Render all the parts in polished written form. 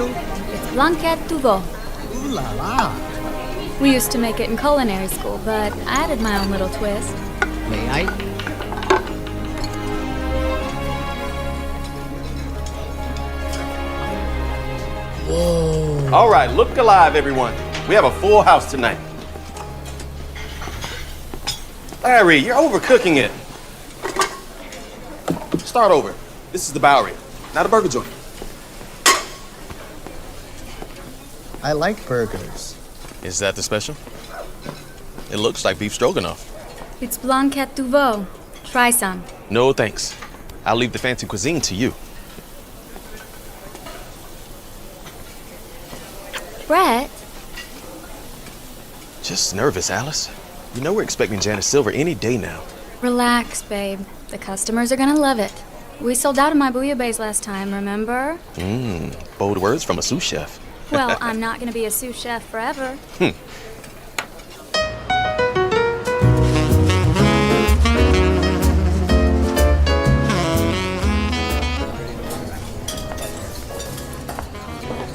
special? It's Blanquette du veau. Ooh la la. We used to make it in culinary school, but I added my own little twist. May I? Whoa. All right, look alive, everyone. We have a full house tonight. Larry, you're overcooking it. Start over. This is the Bowery, not a burger joint. I like burgers. Is that the special? It looks like beef stroganoff. It's Blanquette du veau. Try some. No, thanks. I'll leave the fancy cuisine to you. Brett? Just nervous, Alice. You know we're expecting Janet Silver any day now. Relax, babe. The customers are gonna love it. We sold out of my bouillabaisse last time, remember? Bold words from a sous chef. Well, I'm not gonna be a sous chef forever.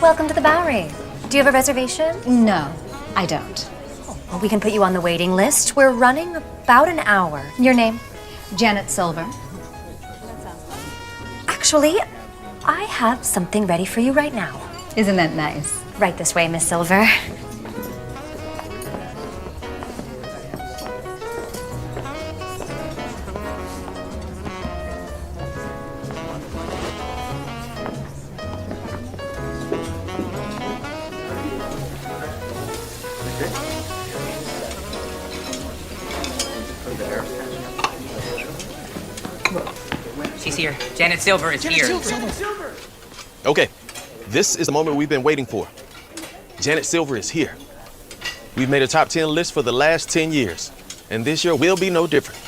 Welcome to the Bowery. Do you have a reservation? No, I don't. Well, we can put you on the waiting list. We're running about an hour. Your name? Janet Silver. Actually, I have something ready for you right now. Isn't that nice? Right this way, Miss Silver. She's here. Janet Silver is here. Okay, this is the moment we've been waiting for. Janet Silver is here. We've made a top 10 list for the last 10 years, and this year will be no different.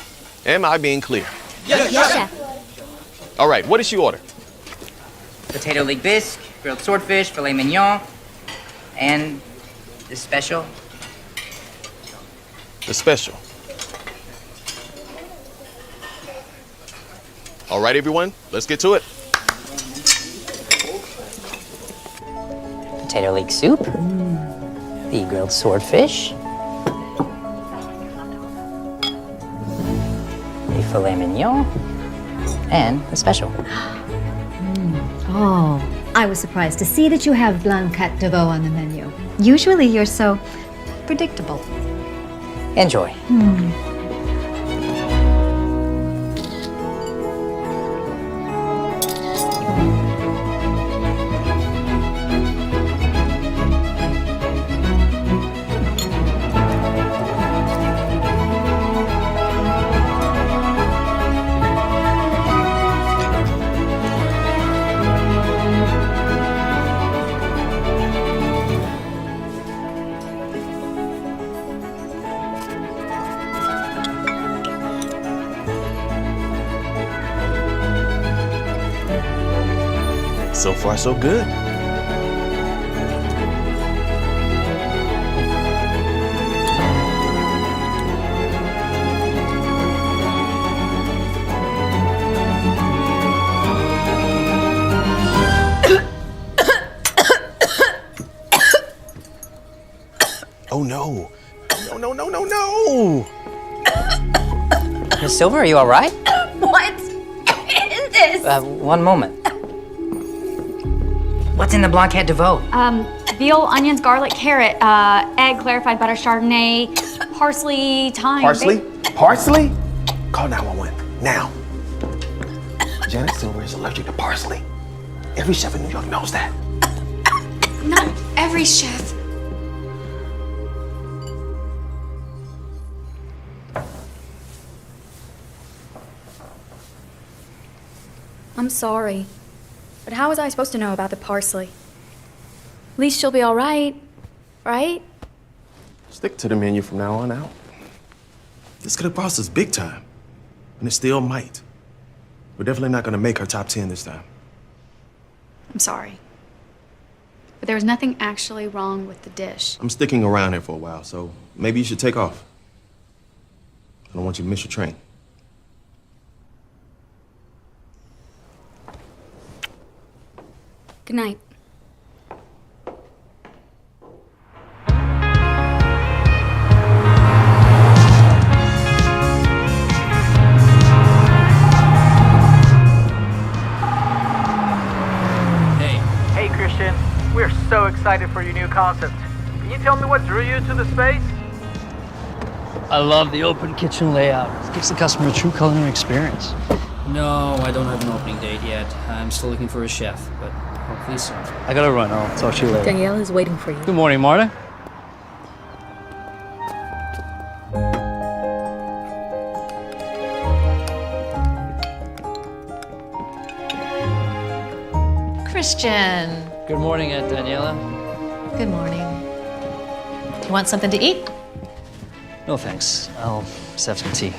Am I being clear? Yes, chef. All right, what did she order? Potato leek bisque, grilled swordfish, filet mignon, and the special. The special. All right, everyone, let's get to it. Potato leek soup, the grilled swordfish, the filet mignon, and the special. Oh, I was surprised to see that you have Blanquette du veau on the menu. Usually you're so predictable. Enjoy. So far, so good. Oh no. No. Miss Silver, are you all right? What is this? One moment. What's in the Blanquette du veau? Veal, onions, garlic, carrot, egg, clarified butter, chardonnay, parsley, thyme. Parsley? Parsley? Call 911 now. Janet Silver is allergic to parsley. Every chef in New York knows that. Not every chef. I'm sorry, but how was I supposed to know about the parsley? At least she'll be all right, right? Stick to the menu from now on out. This could have cost us big time, and it still might. We're definitely not gonna make her top 10 this time. I'm sorry. But there was nothing actually wrong with the dish. I'm sticking around here for a while, so maybe you should take off. I don't want you to miss your train. Good night. Christian. We're so excited for your new concept. Can you tell me what drew you to the space? I love the open kitchen layout. It gives the customer a true culinary experience. No, I don't have an opening date yet. I'm still looking for a chef, but hopefully soon. I gotta run. I'll talk to you later. Danielle is waiting for you. Good morning, Marta. Christian. Good morning, Aunt Daniela. Good morning. You want something to eat? No thanks. I'll just have some tea.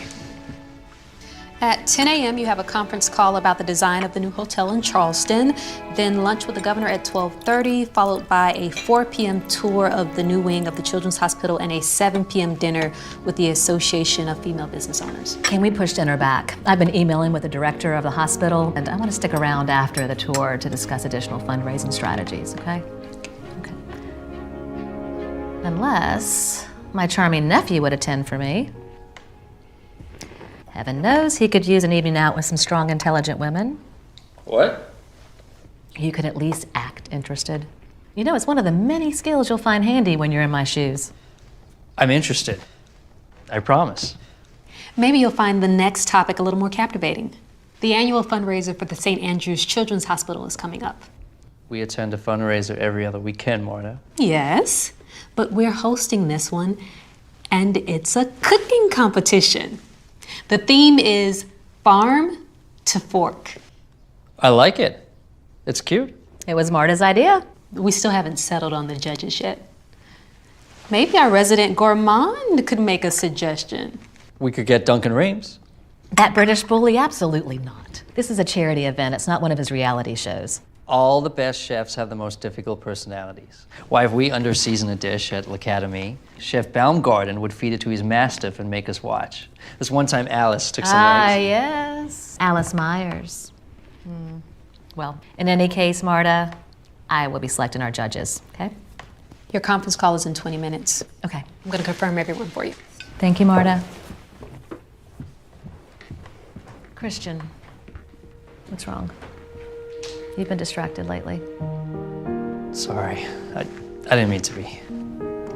At 10 a.m., you have a conference call about the design of the new hotel in Charleston, then lunch with the governor at 12:30, followed by a 4 p.m. tour of the new wing of the Children's Hospital and a 7 p.m. dinner with the Association of Female Business Owners. Can we push dinner back? I've been emailing with the director of the hospital, and I want to stick around after the tour to discuss additional fundraising strategies, okay? Okay. Unless my charming nephew would attend for me. Heaven knows he could use an evening out with some strong, intelligent women. What? You could at least act interested. You know, it's one of the many skills you'll find handy when you're in my shoes. I'm interested. I promise. Maybe you'll find the next topic a little more captivating. The annual fundraiser for the St. Andrew's Children's Hospital is coming up. We attend a fundraiser every other weekend, Marta. Yes, but we're hosting this one, and it's a cooking competition. The theme is Farm to Fork. I like it. It's cute. It was Marta's idea. We still haven't settled on the judges yet. Maybe our resident gourmand could make a suggestion. We could get Duncan Rames. That British bully? Absolutely not. This is a charity event. It's not one of his reality shows. All the best chefs have the most difficult personalities. Why, if we underseason a dish at L'Academie, Chef Baumgarten would feed it to his mastiff and make us watch. This one time Alice took some eggs. Yes. Alice Myers. Well, in any case, Marta, I will be selecting our judges, okay? Your conference call is in 20 minutes. Okay. I'm going to confirm everyone for you. Thank you, Marta. Christian, what's wrong? You've been distracted lately. Sorry, I didn't mean to be.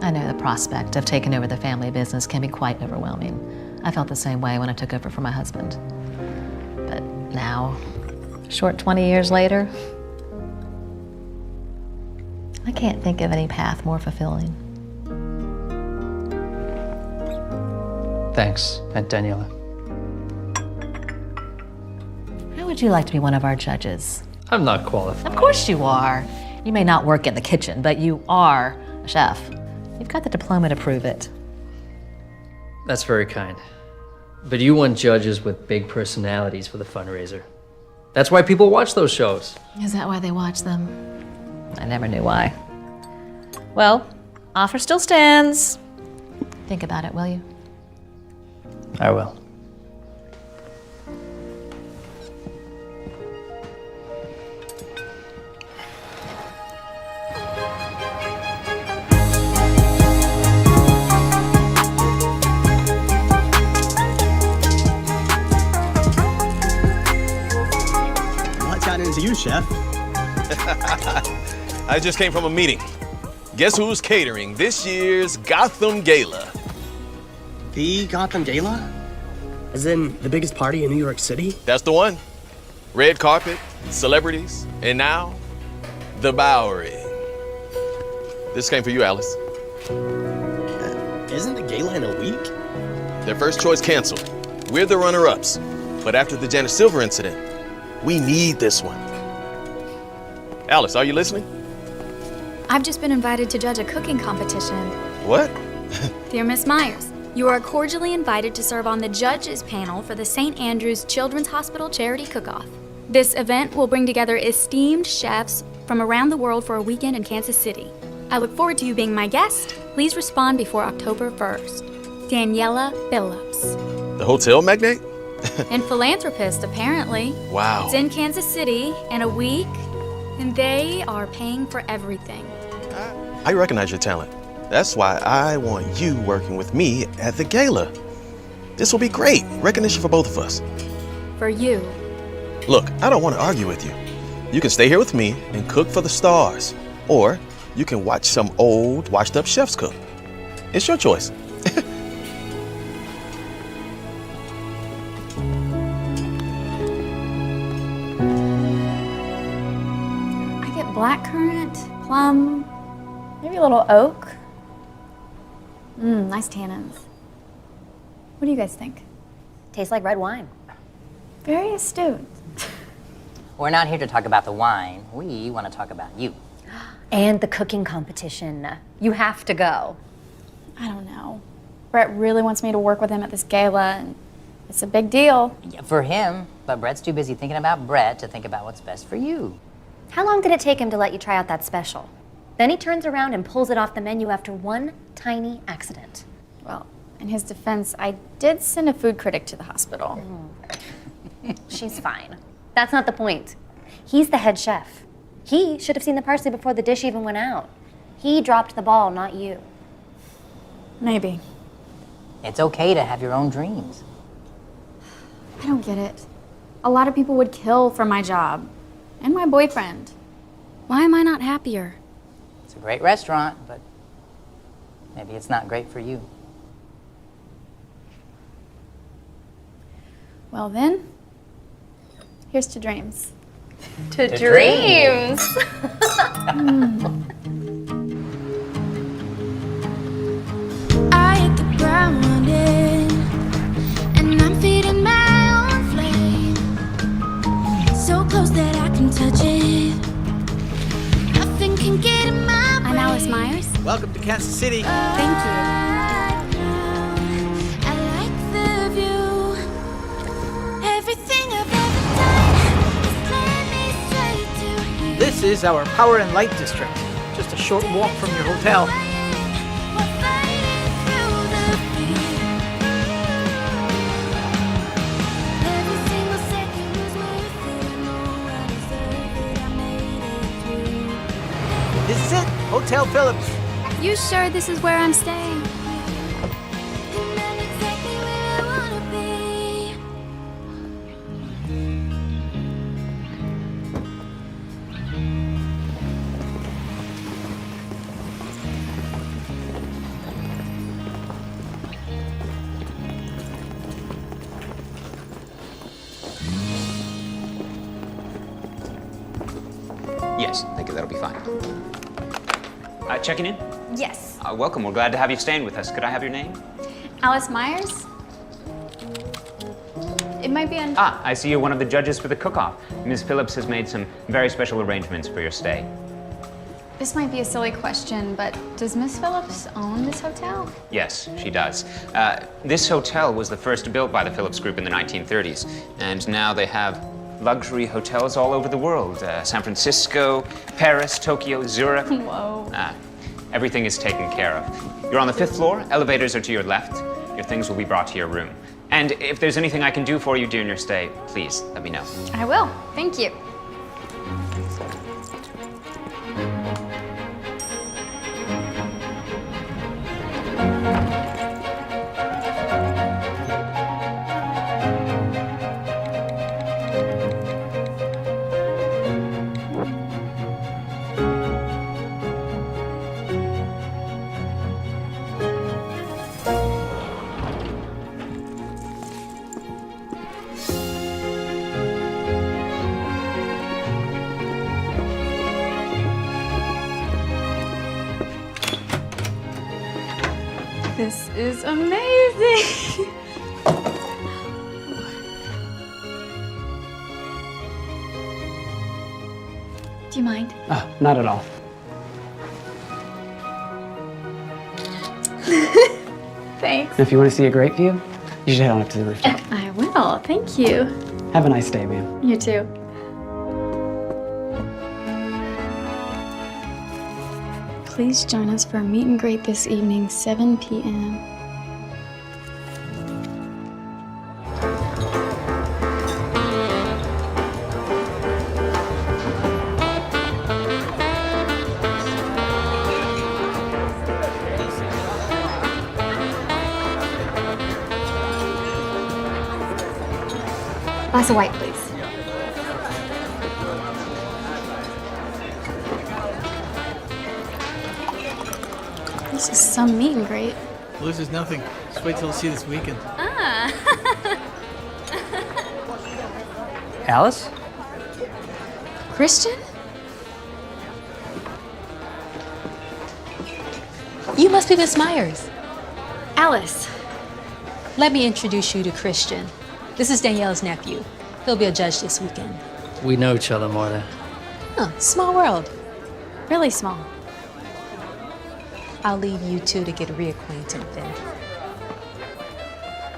I know the prospect of taking over the family business can be quite overwhelming. I felt the same way when I took over for my husband. But now, a short 20 years later, I can't think of any path more fulfilling. Thanks, Aunt Daniela. How would you like to be one of our judges? I'm not qualified. Of course you are. You may not work in the kitchen, but you are a chef. You've got the diploma to prove it. That's very kind. But you want judges with big personalities for the fundraiser. That's why people watch those shows. Is that why they watch them? I never knew why. Well, offer still stands. Think about it, will you? I will. To you, Chef. I just came from a meeting. Guess who's catering this year's Gotham Gala? The Gotham Gala? As in the biggest party in New York City? That's the one. Red carpet, celebrities, and now, the Bowery. This came for you, Alice. Isn't the gala in a week? Their first choice canceled. We're the runner-ups. But after the Janet Silver incident, we need this one. Alice, are you listening? I've just been invited to judge a cooking competition. What? Dear Miss Myers, you are cordially invited to serve on the judges panel for the St. Andrew's Children's Hospital Charity Cook-Off. This event will bring together esteemed chefs from around the world for a weekend in Kansas City. I look forward to you being my guest. Please respond before October 1st. Daniela Phillips. The hotel magnate? And philanthropist, apparently. Wow. It's in Kansas City in a week, and they are paying for everything. I recognize your talent. That's why I want you working with me at the gala. This will be great. Recognition for both of us. For you. Look, I don't want to argue with you, You can stay here with me and cook for the stars, or you can watch some old, washed-up chefs cook. It's your choice. I get blackcurrant, plum, maybe a little oak. Nice tannins. What do you guys think? Tastes like red wine. Very astute. We're not here to talk about the wine. We want to talk about you. And the cooking competition. You have to go. I don't know. Brett really wants me to work with him at this gala, and it's a big deal. Yeah, for him, but Brett's too busy thinking about Brett to think about what's best for you. How long did it take him to let you try out that special? Then he turns around and pulls it off the menu after one tiny accident. Well, in his defense, I did send a food critic to the hospital. She's fine. That's not the point. He's the head chef. He should have seen the parsley before the dish even went out. He dropped the ball, not you. Maybe. It's okay to have your own dreams. I don't get it. A lot of people would kill for my job. And my boyfriend. Why am I not happier? It's a great restaurant, but maybe it's not great for you. Well then, here's to dreams. To dreams. I hit the ground running, and I'm feeding my own flame. So close that I can touch it. Nothing can get in my brain. I'm Alice Myers. Welcome to Kansas City. Thank you. I like the view. Everything I've ever done has led me straight to here. This is our Power and Light District. Just a short walk from your hotel. We're fighting through the fear. Every single second was worth it. I know I deserve it. I made it through. This is it, Hotel Phillips. You sure this is where I'm staying? And I'm exactly where I wanna be. Yes, thank you. That'll be fine. Checking in? Yes. Welcome. We're glad to have you staying with us. Could I have your name? Alice Myers? It might be on... I see you're one of the judges for the cook-off. Ms. Phillips has made some very special arrangements for your stay. This might be a silly question, but does Miss Phillips own this hotel? Yes, she does. This hotel was the first built by the Phillips Group in the 1930s, and now they have luxury hotels all over the world. San Francisco, Paris, Tokyo, Zurich. Whoa. Everything is taken care of. You're on the 5th floor. Elevators are to your left. Your things will be brought to your room. And if there's anything I can do for you during your stay, please let me know. I will. Thank you. This is amazing. Do you mind? Not at all. Thanks. If you want to see a great view, you should head on up to the rooftop. I will. Thank you. Have a nice day, ma'am. You too. Please join us for a meet and greet this evening, 7 p.m. Glass of white, please. This is some meet and greet. Well, this is nothing. Just wait till you see this weekend. Ah. Alice? Christian? You must be Miss Myers. Alice. Let me introduce you to Christian. This is Danielle's nephew. He'll be a judge this weekend. We know each other, Marta. Huh, small world. Really small. I'll leave you two to get reacquainted then.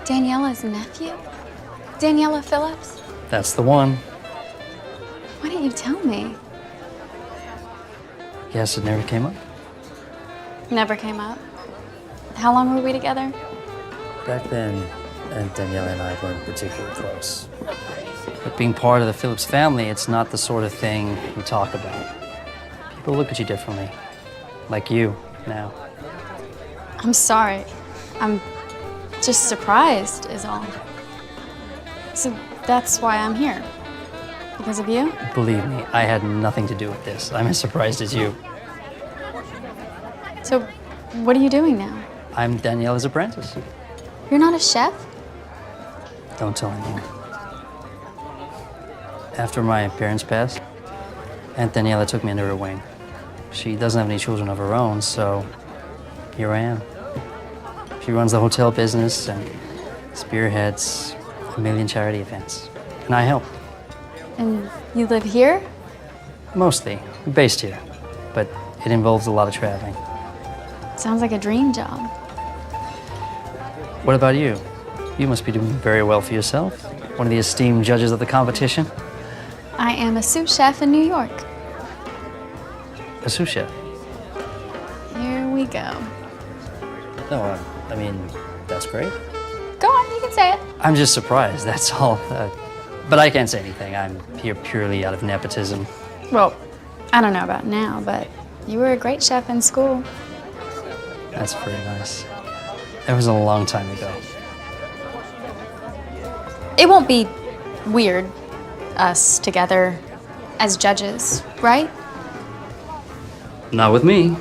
Daniela's nephew? Daniela Phillips? That's the one. Why didn't you tell me? Yes, it never came up. Never came up. How long were we together? Back then, and Daniela and I weren't particularly close. But being part of the Phillips family, it's not the sort of thing we talk about. People look at you differently. Like you, now. I'm sorry. I'm just surprised, is all. So that's why I'm here. Because of you? Believe me, I had nothing to do with this. I'm as surprised as you. So what are you doing now? I'm Daniela's apprentice. You're not a chef? Don't tell anyone. After my parents passed, Aunt Daniela took me under her wing. She doesn't have any children of her own, so here I am. She runs the hotel business and spearheads a million charity events. And I help. And you live here? Mostly. I'm based here. But it involves a lot of traveling. Sounds like a dream job. What about you? You must be doing very well for yourself. One of the esteemed judges of the competition. I am a sous chef in New York. A sous chef. Here we go. No, I mean, that's great. Go on, you can say it. I'm just surprised, that's all. But I can't say anything. I'm here purely out of nepotism. Well, I don't know about now, but you were a great chef in school. That's very nice. It was a long time ago. It won't be weird, us together as judges, right? Not with me.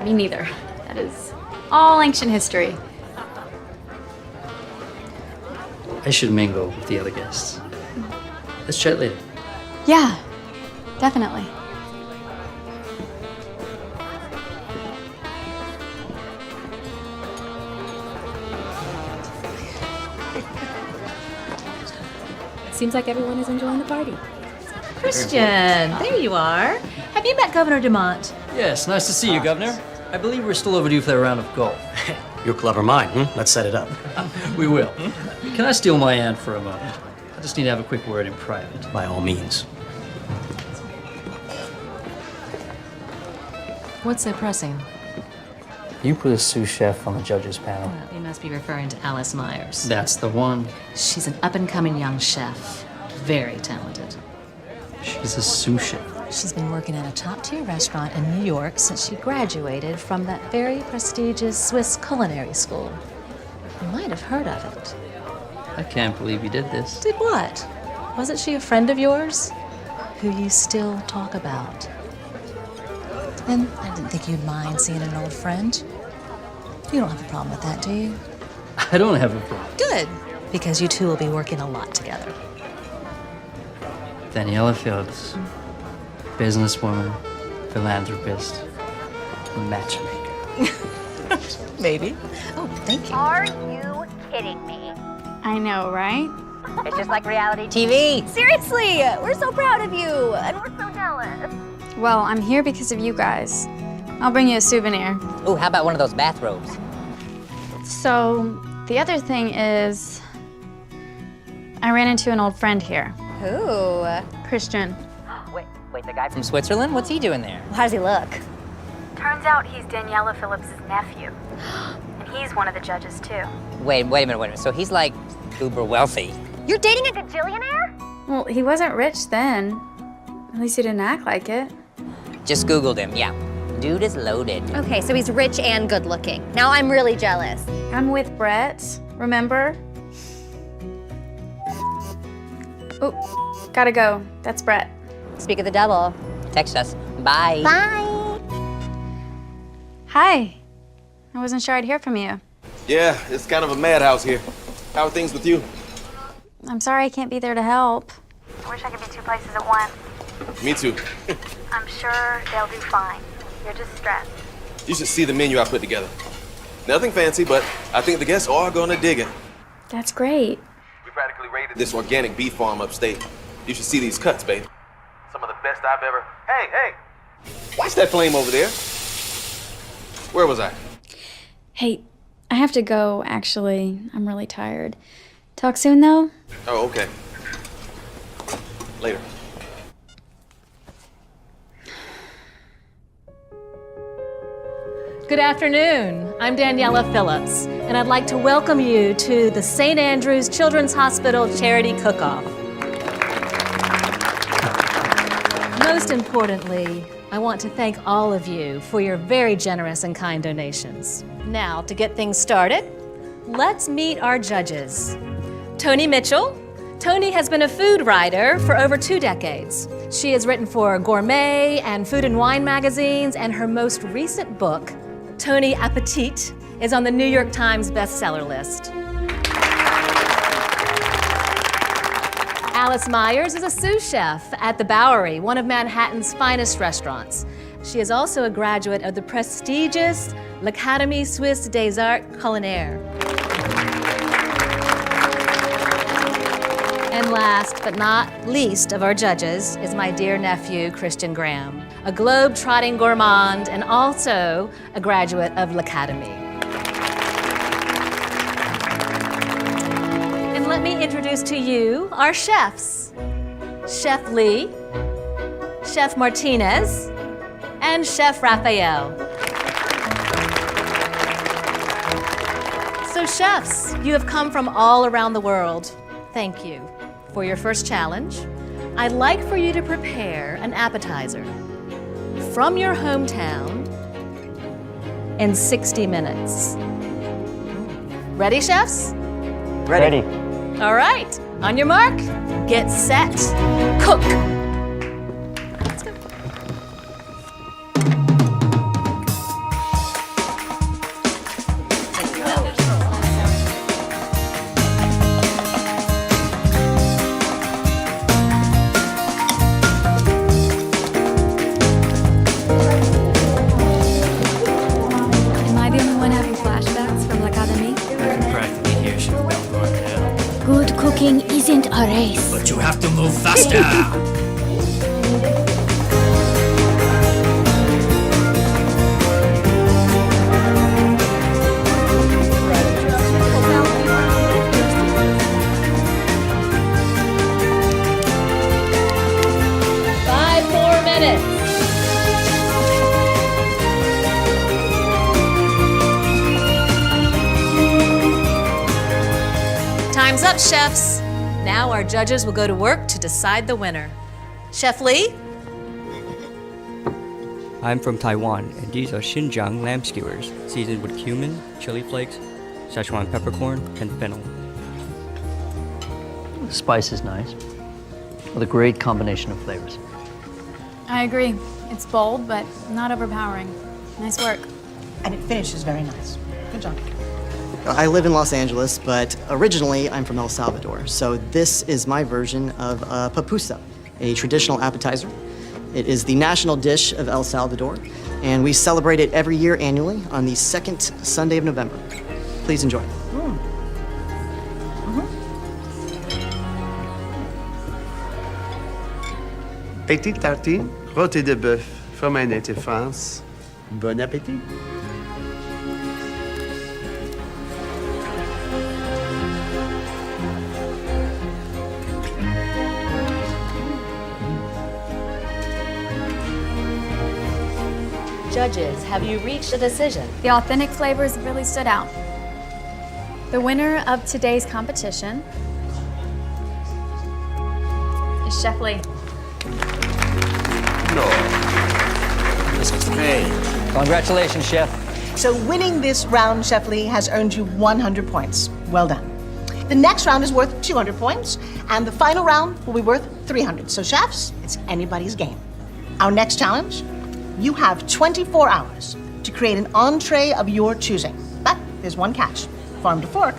Me neither. That is all ancient history. I should mingle with the other guests. Let's chat later. Yeah, definitely. Seems like everyone is enjoying the party. Christian, there you are. Have you met Governor Dumont? Yes, nice to see you, Governor. I believe we're still overdue for that round of golf. You're clever mind, Let's set it up. We will. Can I steal my aunt for a moment? I just need to have a quick word in private. By all means. What's so pressing? You put a sous chef on the judges panel. Well, you must be referring to Alice Myers. That's the one. She's an up-and-coming young chef. Very talented. She's a sous chef. She's been working at a top-tier restaurant in New York since she graduated from that very prestigious Swiss culinary school. You might have heard of it. I can't believe you did this. Did what? Wasn't she a friend of yours? Who you still talk about? And I didn't think you'd mind seeing an old friend. You don't have a problem with that, do you? I don't have a problem. Good, because you two will be working a lot together. Daniela Phillips, businesswoman, philanthropist, matchmaker. Maybe. Oh, thank you. Are you kidding me? I know, right? It's just like reality TV. Seriously, we're so proud of you, and we're so jealous. Well, I'm here because of you guys. I'll bring you a souvenir. Ooh, how about one of those bathrobes? So, the other thing is, I ran into an old friend here. Who? Christian. Wait, the guy from Switzerland? What's he doing there? How does he look? Turns out he's Daniela Phillips' nephew. And he's one of the judges, too. Wait a minute. So he's like uber wealthy. You're dating a gajillionaire? Well, he wasn't rich then. At least he didn't act like it. Just Googled him, yeah. Dude is loaded. Okay, so he's rich and good looking. Now I'm really jealous. I'm with Brett, remember? Oh, gotta go. That's Brett. Speak of the devil. Text us. Bye. Bye. Hi. I wasn't sure I'd hear from you. Yeah, it's kind of a madhouse here. How are things with you? I'm sorry I can't be there to help. I wish I could be two places at once. Me too. I'm sure they'll do fine. You're just stressed. You should see the menu I put together. Nothing fancy, but I think the guests are gonna dig it. That's great. We practically raided this organic beef farm upstate. You should see these cuts, babe. Some of the best I've ever... Hey! Watch that flame over there. Where was I? Hey, I have to go, actually. I'm really tired. Talk soon, though? Oh, okay. Later. Good afternoon. I'm Daniela Phillips, and I'd like to welcome you to the St. Andrews Children's Hospital Charity Cook-Off. Most importantly, I want to thank all of you for your very generous and kind donations. Now, to get things started, let's meet our judges. Toni Mitchell. Toni has been a food writer for over 2 decades. She has written for Gourmet and Food and Wine magazines, and her most recent book, Toni Appetit, is on the New York Times bestseller list. Alice Myers is a sous chef at the Bowery, one of Manhattan's finest restaurants. She is also a graduate of the prestigious L'Académie Suisse des Arts Culinaires. And last but not least of our judges is my dear nephew, Christian Graham, a globe-trotting gourmand and also a graduate of L'Académie. And let me introduce to you our chefs, Chef Lee, Chef Martinez, and Chef Raphael. So chefs, you have come from all around the world. Thank you. For your first challenge, I'd like for you to prepare an appetizer from your hometown in 60 minutes. Ready, chefs? Ready. All right, on your mark, get set, cook. Let's go. Am I the only one having flashbacks from L'Académie? I can practically hear Chef Belvoir now. Good cooking isn't a race. But you have to move faster! Five more minutes. Time's up, chefs. Now our judges will go to work to decide the winner. Chef Lee? I'm from Taiwan, and these are Xinjiang lamb skewers, seasoned with cumin, chili flakes, Szechuan peppercorn, and fennel. The spice is nice, with a great combination of flavors. I agree. It's bold, but not overpowering. Nice work. And it finishes very nice. Good job. I live in Los Angeles, but originally I'm from El Salvador. So this is my version of pupusa, a traditional appetizer. It is the national dish of El Salvador, and we celebrate it every year annually on the second Sunday of November. Please enjoy. Petite tartine, rôti de bœuf from my native France. Bon appétit. Judges, have you reached a decision? The authentic flavors really stood out. The winner of today's competition is Chef Lee. This was great. Congratulations, Chef. So winning this round, Chef Lee, has earned you 100 points. Well done. The next round is worth 200 points, and the final round will be worth 300. So chefs, it's anybody's game. Our next challenge, you have 24 hours to create an entree of your choosing. But there's one catch. Farm to fork,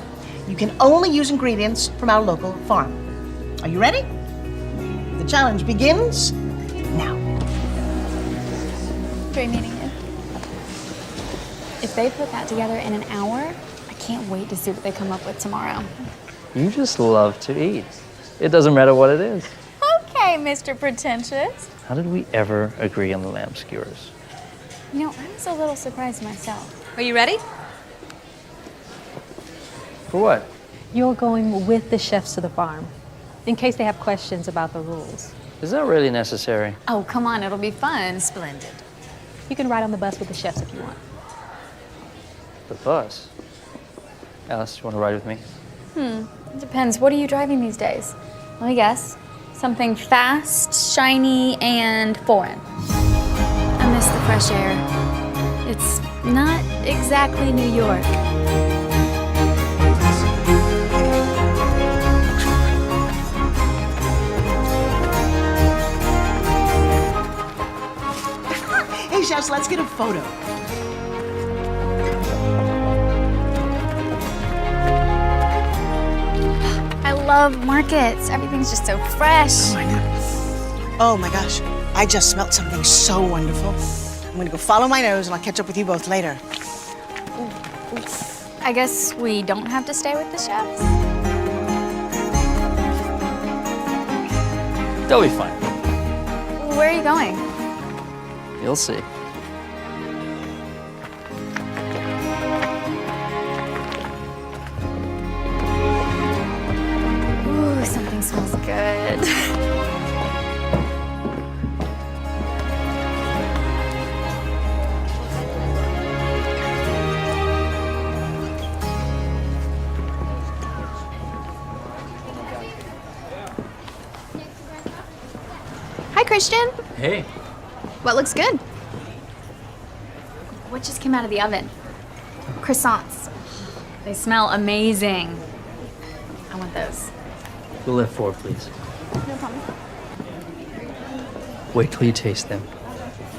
you can only use ingredients from our local farm. Are you ready? The challenge begins now. Great meeting you. If they put that together in an hour, I can't wait to see what they come up with tomorrow. You just love to eat. It doesn't matter what it is. Okay, Mr. Pretentious. How did we ever agree on the lamb skewers? You know, I was a little surprised myself. Are you ready? For what? You're going with the chefs to the farm, in case they have questions about the rules. Is that really necessary? Oh, come on, it'll be fun. Splendid. You can ride on the bus with the chefs if you want. The bus? Alice, you want to ride with me? It depends. What are you driving these days? Let me guess. Something fast, shiny, and foreign. I miss the fresh air. It's not exactly New York. Hey, chefs, let's get a photo. I love markets. Everything's just so fresh. I know. Oh my gosh, I just smelled something so wonderful. I'm gonna go follow my nose and I'll catch up with you both later. I guess we don't have to stay with the chefs. They'll be fine. Where are you going? You'll see. Ooh, something smells good. Hi, Christian. Hey. What looks good? What just came out of the oven? Croissants. They smell amazing. I want those. Go left forward, please. No problem. Wait till you taste them.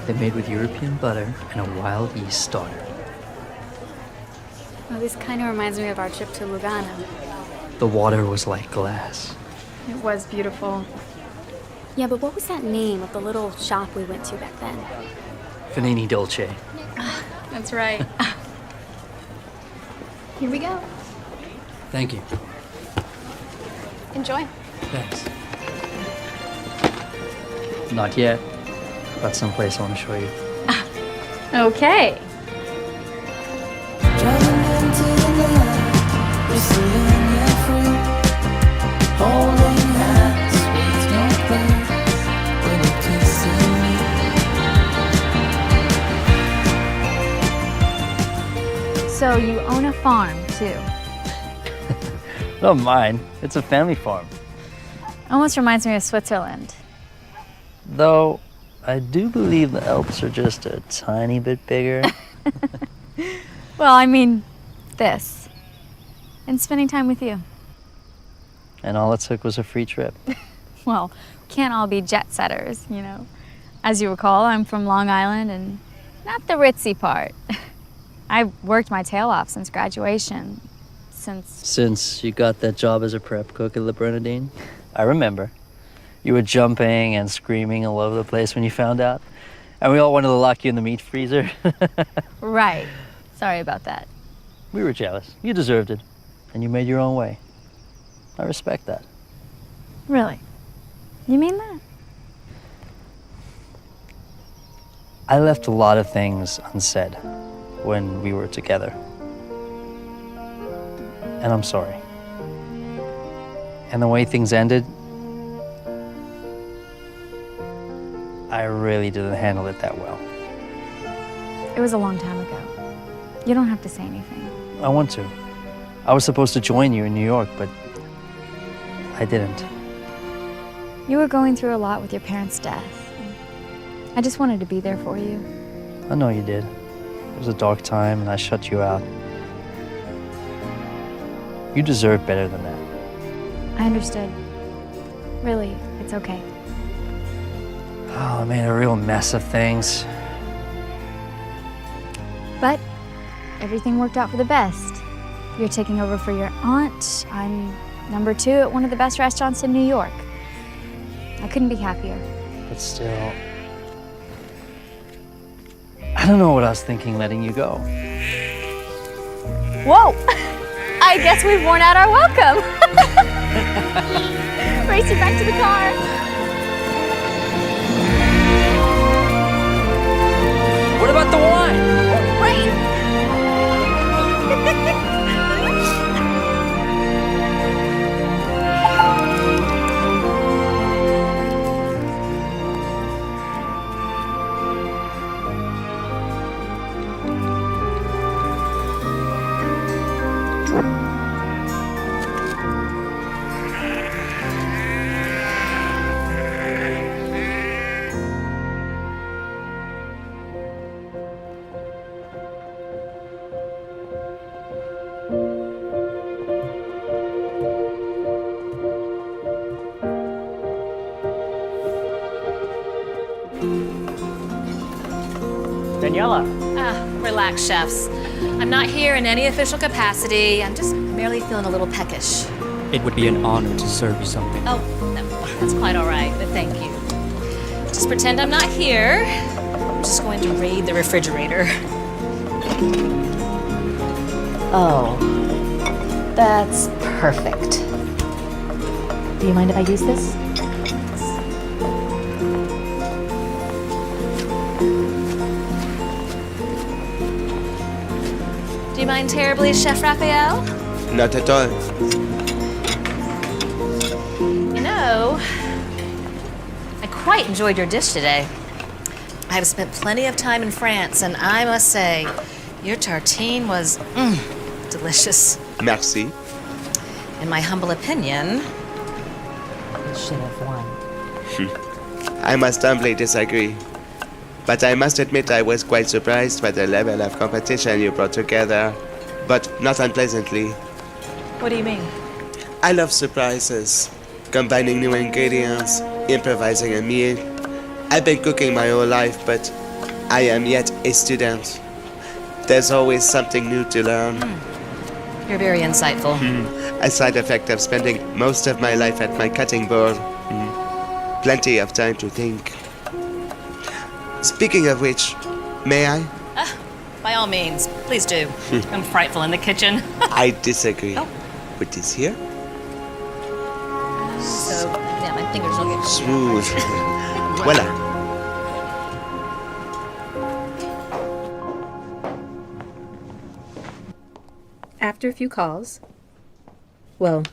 They're made with European butter and a wild yeast starter. Oh, this kind of reminds me of our trip to Lugano. The water was like glass. It was beautiful. Yeah, but what was that name of the little shop we went to back then? Fanini Dolce. That's right. Here we go. Thank you. Enjoy. Thanks. Not yet. Got someplace I want to show you. Okay. So you own a farm, too? Not mine. It's a family farm. Almost reminds me of Switzerland. Though, I do believe the Alps are just a tiny bit bigger. Well, I mean, this. And spending time with you. And all it took was a free trip. Well, we can't all be jet setters, you know. As you recall, I'm from Long Island and not the ritzy part. I've worked my tail off since graduation. Since you got that job as a prep cook at Le Bernardine? I remember. You were jumping and screaming all over the place when you found out. And we all wanted to lock you in the meat freezer. Right. Sorry about that. We were jealous. You deserved it. And you made your own way. I respect that. Really? You mean that? I left a lot of things unsaid when we were together. And I'm sorry. And the way things ended, I really didn't handle it that well. It was a long time ago. You don't have to say anything. I want to. I was supposed to join you in New York, but I didn't. You were going through a lot with your parents' death. I just wanted to be there for you. I know you did. It was a dark time and I shut you out. You deserve better than that. I understood. Really, it's okay. Oh, I made a real mess of things. But everything worked out for the best. You're taking over for your aunt. I'm number 2 at one of the best restaurants in New York. I couldn't be happier. But still, I don't know what I was thinking letting you go. Whoa! I guess we've worn out our welcome. Race you back to the car. What about the wine? Wait. Daniela. Relax, chefs. I'm not here in any official capacity. I'm just merely feeling a little peckish. It would be an honor to serve you something. Oh, no, that's quite all right, but thank you. Just pretend I'm not here. I'm just going to raid the refrigerator. Oh, that's perfect. Do you mind if I use this? Do you mind terribly, Chef Raphael? Not at all. You know, I quite enjoyed your dish today. I have spent plenty of time in France, and I must say, your tartine was delicious. Merci. In my humble opinion, you should have won. I must humbly disagree. But I must admit I was quite surprised by the level of competition you brought together, but not unpleasantly. What do you mean? I love surprises, combining new ingredients, improvising a meal. I've been cooking my whole life, but I am yet a student. There's always something new to learn. You're very insightful. A side effect of spending most of my life at my cutting board. Plenty of time to think. Speaking of which, may I? By all means, please do. I'm frightful in the kitchen. I disagree. With this here? So, yeah, my fingers will get Smooth. Voila. After a few calls, well,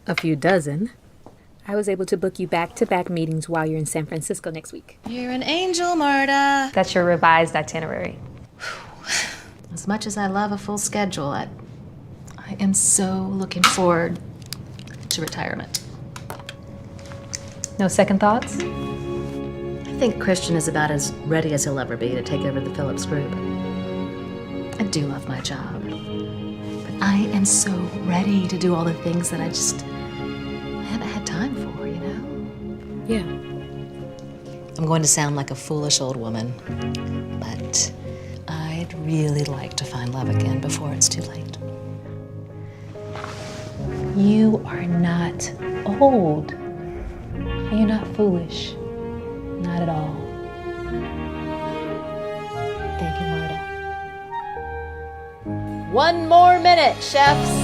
a few dozen, I was able to book you back-to-back meetings while you're in San Francisco next week. You're an angel, Marta. That's your revised itinerary. As much as I love a full schedule, I am so looking forward to retirement. No second thoughts? I think Christian is about as ready as he'll ever be to take over the Phillips Group. I do love my job, but I am so ready to do all the things that I haven't had time for, you know? Yeah. I'm going to sound like a foolish old woman, but I'd really like to find love again before it's too late. You are not old. And you're not foolish. Not at all. Thank you, Marta. 1 more minute, chefs.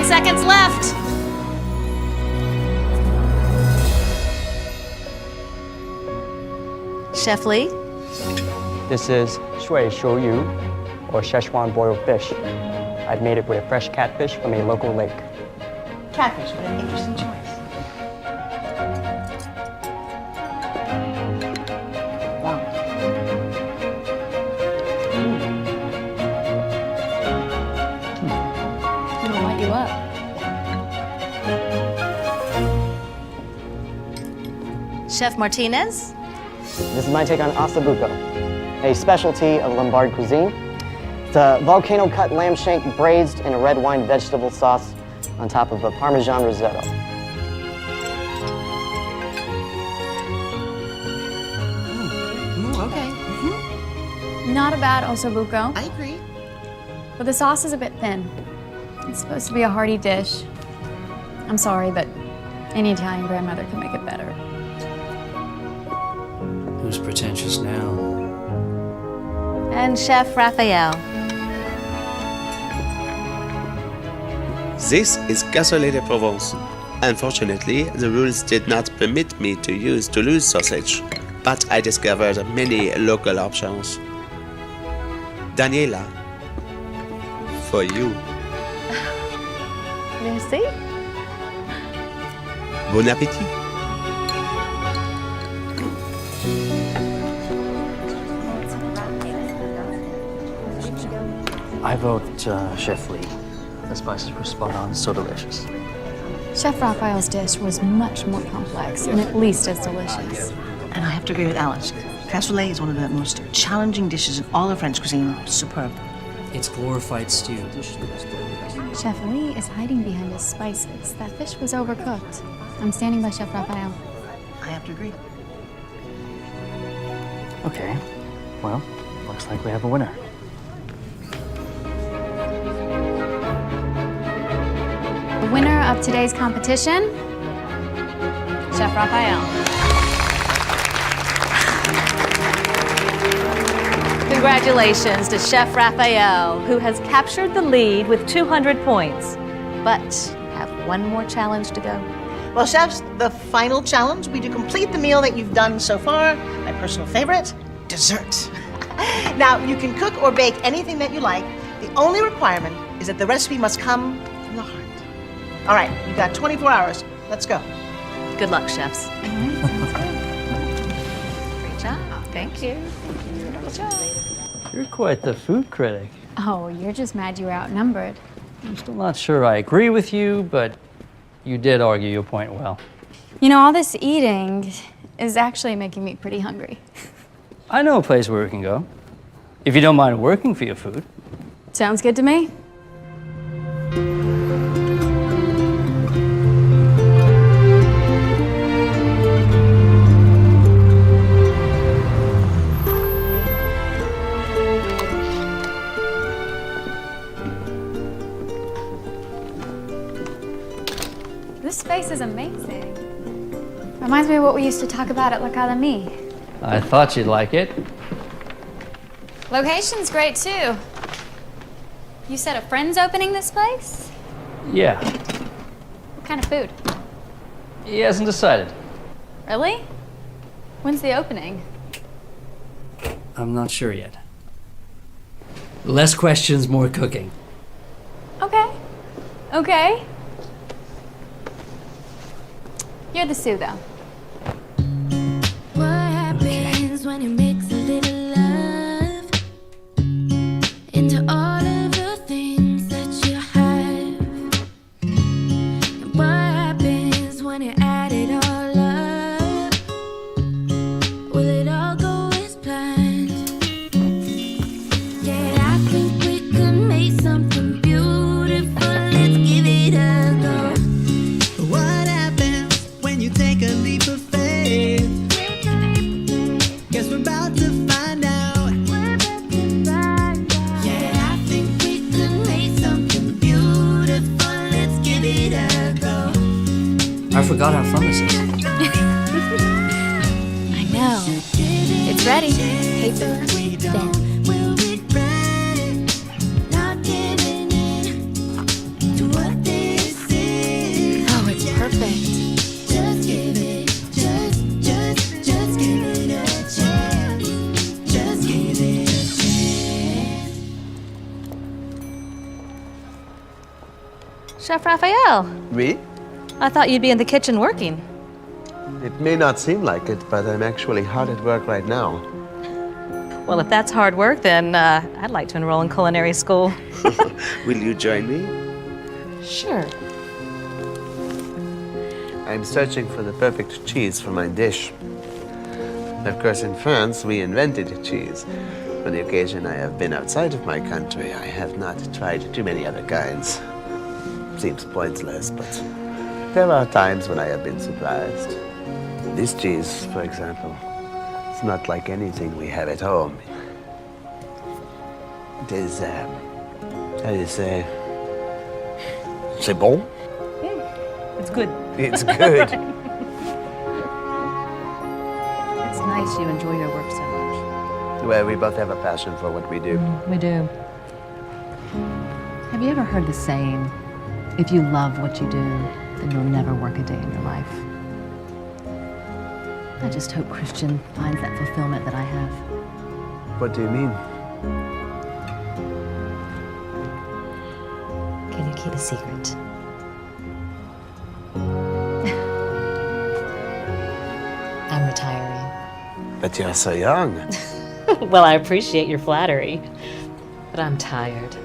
Seconds left. Chef Lee? This is shui shoyu, or Szechuan boiled fish. I've made it with a fresh catfish from a local lake. Catfish, what an interesting choice. It'll light you up. Chef Martinez? This is my take on ossobuco, a specialty of Lombard cuisine. It's a volcano-cut lamb shank braised in a red wine vegetable sauce on top of a Parmesan risotto. Okay. Not a bad ossobuco. I agree. But the sauce is a bit thin. It's supposed to be a hearty dish. I'm sorry, but any Italian grandmother can make it better. Who's pretentious now? And Chef Raphael. This is cassoulet de Provence. Unfortunately, the rules did not permit me to use Toulouse sausage, but I discovered many local options. Daniela, for you. Merci. Bon appétit. I vote Chef Lee. The spices were spot on, so delicious. Chef Raphael's dish was much more complex and at least as delicious. And I have to agree with Alice. Cassoulet is one of the most challenging dishes in all of French cuisine. Superb. It's glorified stew. Chef Lee is hiding behind his spices. That fish was overcooked. I'm standing by Chef Raphael. I have to agree. Okay, well, looks like we have a winner. The winner of today's competition, Chef Raphael. Congratulations to Chef Raphael, who has captured the lead with 200 points. But you have one more challenge to go. Well, chefs, the final challenge will be to complete the meal that you've done so far. My personal favorite, dessert. Now, you can cook or bake anything that you like. The only requirement is that the recipe must come from the heart. All right, you've got 24 hours. Let's go. Good luck, chefs. Great job. Thank you. Good job. You're quite the food critic. Oh, you're just mad you were outnumbered. I'm still not sure I agree with you, but you did argue your point well. You know, all this eating is actually making me pretty hungry. I know a place where we can go, if you don't mind working for your food. Sounds good to me. This space is amazing. Reminds me of what we used to talk about at L'Académie. I thought you'd like it. Location's great too. You said a friend's opening this place? Yeah, What kind of food? he hasn't decided. Really? When's the opening? I'm not sure yet. Less questions, more cooking. Okay. Okay. You're the Sue, though. What happens when you mix a little love into all of the things that you have? And what happens when you add it all up? Will it all go as planned? Yeah, I think we could make something beautiful. Let's give it a go. What happens when you take a leap of faith? Guess we're about to find out. Yeah, I think we could make something beautiful. Let's give it a go. I forgot how fun this is. I know. It's ready. Paper, pen. We'll be ready, not giving in to what this is. Oh, it's perfect. Just give it, just give it a chance. Just give it Chef Raphael. Me? I thought you'd be in the kitchen working. It may not seem like it, but I'm actually hard at work right now. Well, if that's hard work, then I'd like to enroll in culinary school. Will you join me? Sure. I'm searching for the perfect cheese for my dish. Of course, in France, we invented cheese. For the occasion I have been outside of my country, I have not tried too many other kinds. Seems pointless, but there are times when I have been surprised. This cheese, for example, is not like anything we have at home. It is, how do you say? C'est bon? It's good. It's good. It's nice you enjoy your work so much. Well, we both have a passion for what we do. We do. Have you ever heard the saying, if you love what you do, then you'll never work a day in your life? I just hope Christian finds that fulfillment that I have. What do you mean? Can you keep a secret? I'm retiring. But you're so young. Well, I appreciate your flattery, but I'm tired.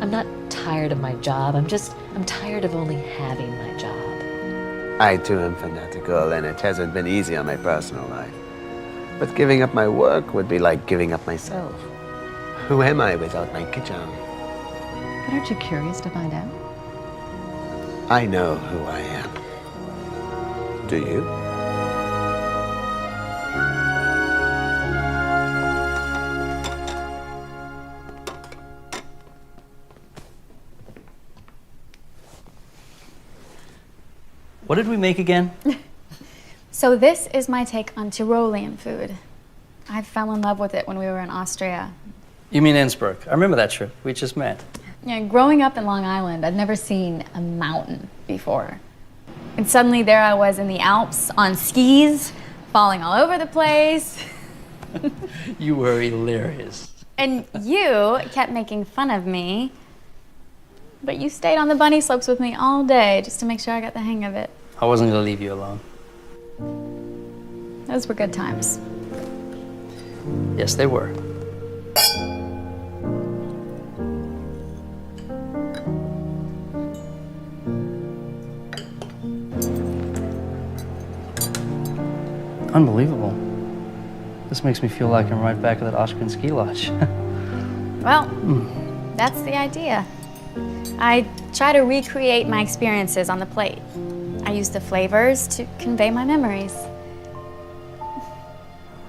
I'm not tired of my job. I'm tired of only having my job. I too am fanatical, and it hasn't been easy on my personal life. But giving up my work would be like giving up myself. Who am I without my kitchen? But aren't you curious to find out? I know who I am. Do you? What did we make again? So this is my take on Tyrolean food. I fell in love with it when we were in Austria. You mean Innsbruck? I remember that trip. We just met. Yeah, growing up in Long Island, I'd never seen a mountain before. And suddenly there I was in the Alps on skis, falling all over the place. You were hilarious. And you kept making fun of me, but you stayed on the bunny slopes with me all day just to make sure I got the hang of it. I wasn't gonna leave you alone. Those were good times. Yes, they were. Unbelievable. This makes me feel like I'm right back at that Austrian ski lodge. Well, that's the idea. I try to recreate my experiences on the plate. I use the flavors to convey my memories.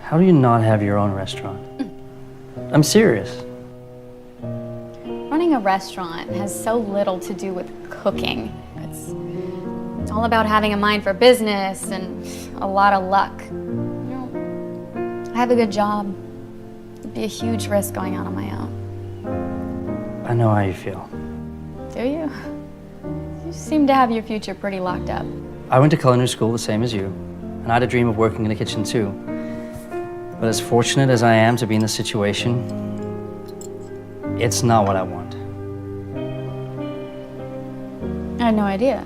How do you not have your own restaurant? I'm serious. Running a restaurant has so little to do with cooking. It's all about having a mind for business and a lot of luck. You know, I have a good job. It'd be a huge risk going out on my own. I know how you feel. Do you? You seem to have your future pretty locked up. I went to culinary school the same as you, and I had a dream of working in the kitchen too. But as fortunate as I am to be in this situation, it's not what I want. I had no idea.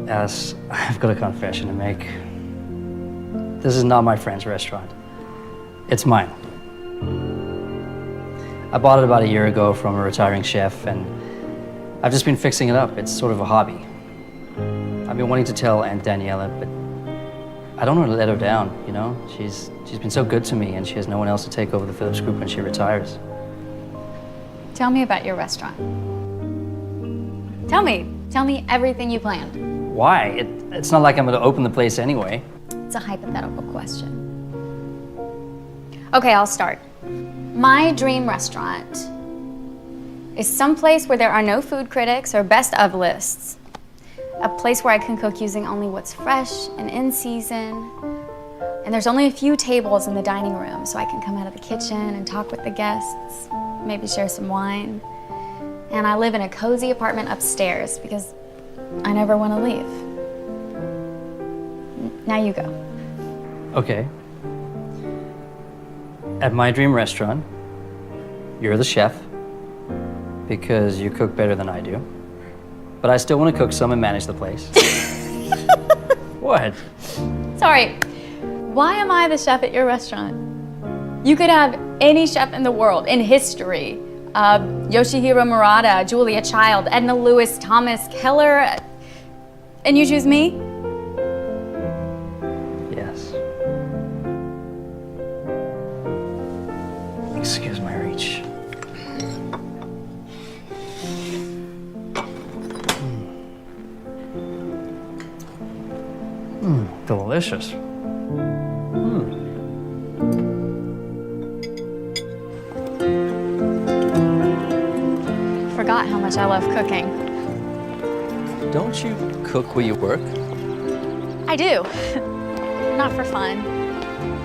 Alice, I've got a confession to make. This is not my friend's restaurant. It's mine. I bought it about a year ago from a retiring chef, and I've just been fixing it up. It's sort of a hobby. I've been wanting to tell Aunt Daniela, but I don't want to let her down, you know? She's been so good to me, and she has no one else to take over the Phillips Group when she retires. Tell me about your restaurant. Tell me everything you planned. Why? It's not like I'm going to open the place anyway. It's a hypothetical question. Okay, I'll start. My dream restaurant is someplace where there are no food critics or best of lists. A place where I can cook using only what's fresh and in season. And there's only a few tables in the dining room, so I can come out of the kitchen and talk with the guests, maybe share some wine. And I live in a cozy apartment upstairs because I never want to leave. Now you go. Okay. At my dream restaurant, you're the chef, because you cook better than I do. But I still want to cook some and manage the place. What? Sorry, why am I the chef at your restaurant? You could have any chef in the world, in history. Yoshihiro Murata, Julia Child, Edna Lewis, Thomas Keller, and you choose me? Yes. Excuse my reach. Delicious. Forgot how much I love cooking. Don't you cook where you work? I do. Not for fun.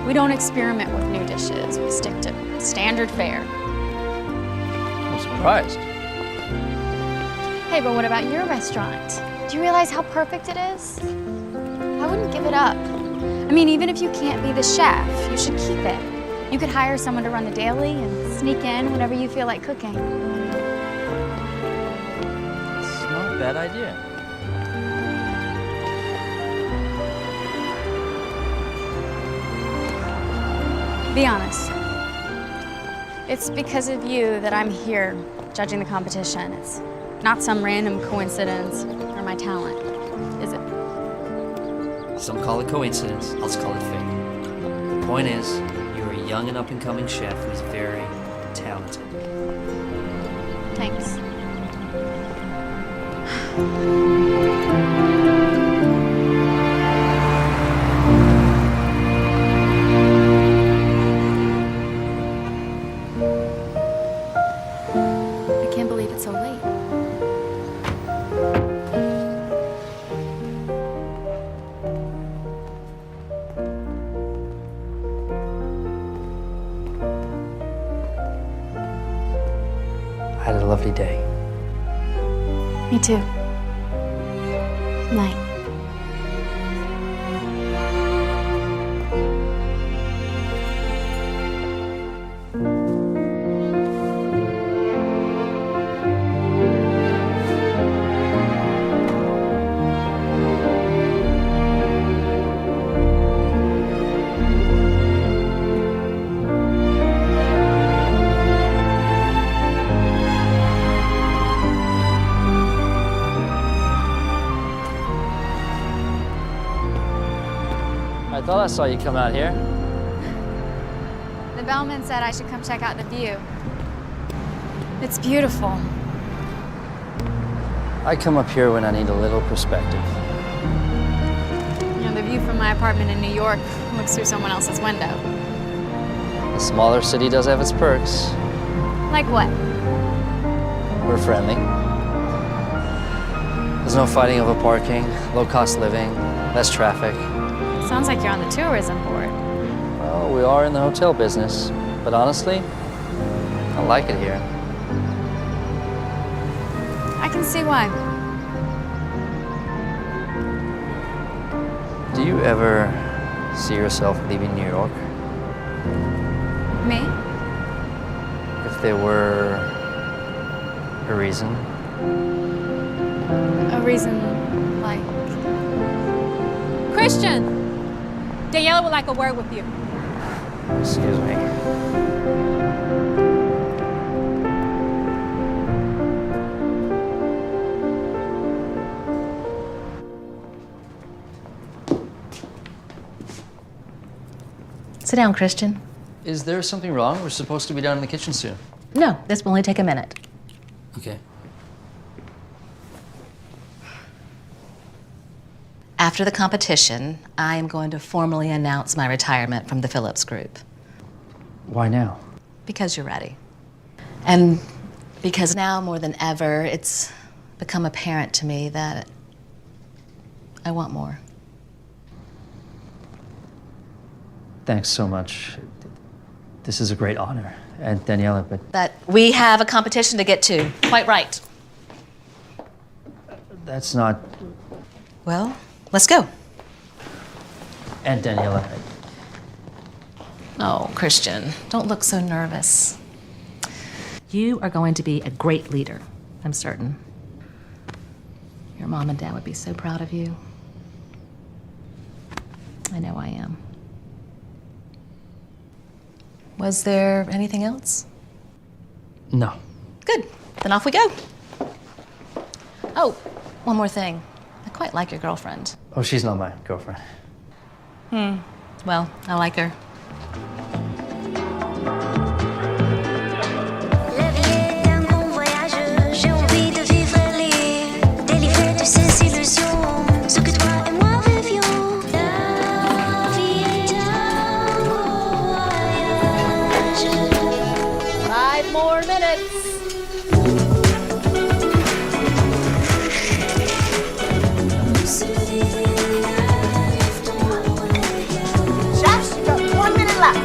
We don't experiment with new dishes. We stick to standard fare. I'm surprised. Hey, but what about your restaurant? Do you realize how perfect it is? I wouldn't give it up. I mean, even if you can't be the chef, you should keep it. You could hire someone to run the daily and sneak in whenever you feel like cooking. It's not a bad idea. Be honest. It's because of you that I'm here judging the competition. It's not some random coincidence or my talent, is it? Some call it coincidence, others call it fate. The point is, you're a young and up-and-coming chef who's very talented. Thanks. I can't believe it's so late. I had a lovely day. Me too. Night. I thought I saw you come out here. The bellman said I should come check out the view. It's beautiful. I come up here when I need a little perspective. You know, the view from my apartment in New York looks through someone else's window. A smaller city does have its perks. Like what? We're friendly. There's no fighting over parking, low-cost living, less traffic. Sounds like you're on the tourism board. Well, we are in the hotel business, but honestly, I like it here. I can see why. Do you ever see yourself leaving New York? Me? If there were a reason? A reason like... Christian! Daniela would like a word with you. Excuse me. Sit down, Christian. Is there something wrong? We're supposed to be down in the kitchen soon. No, this will only take a minute. Okay. After the competition, I am going to formally announce my retirement from the Phillips Group. Why now? Because you're ready. And because now more than ever, it's become apparent to me that I want more. Thanks so much. This is a great honor. And Daniela, But we have a competition to get to. Quite right. that's not... Well, let's go. And Daniela. Oh, Christian, don't look so nervous. You are going to be a great leader, I'm certain. Your mom and dad would be so proud of you. I know I am. Was there anything else? No. Good. Then off we go. Oh, one more thing. I quite like your girlfriend. Oh, she's not my girlfriend. Well, I like her. La vie est un grand voyage, j'ai envie de vivre libre, délivré de ces illusions, ce que toi et moi vivions. La vie est un grand voyage. 5 more minutes. Chefs, you've got 1 minute left.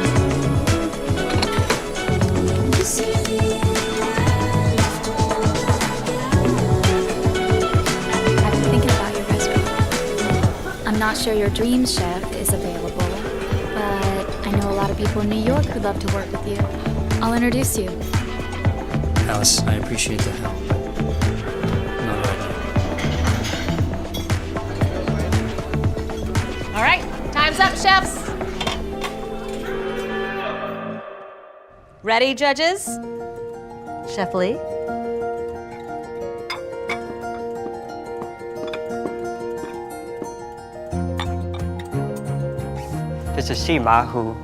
I've been thinking about your restaurant. I'm not sure your dream chef is available, but I know a lot of people in New York who'd love to work with you. I'll introduce you. Alice, I appreciate the help, but not right now. All right, time's up, chefs. Ready, judges? Chef Lee? This is si mahu,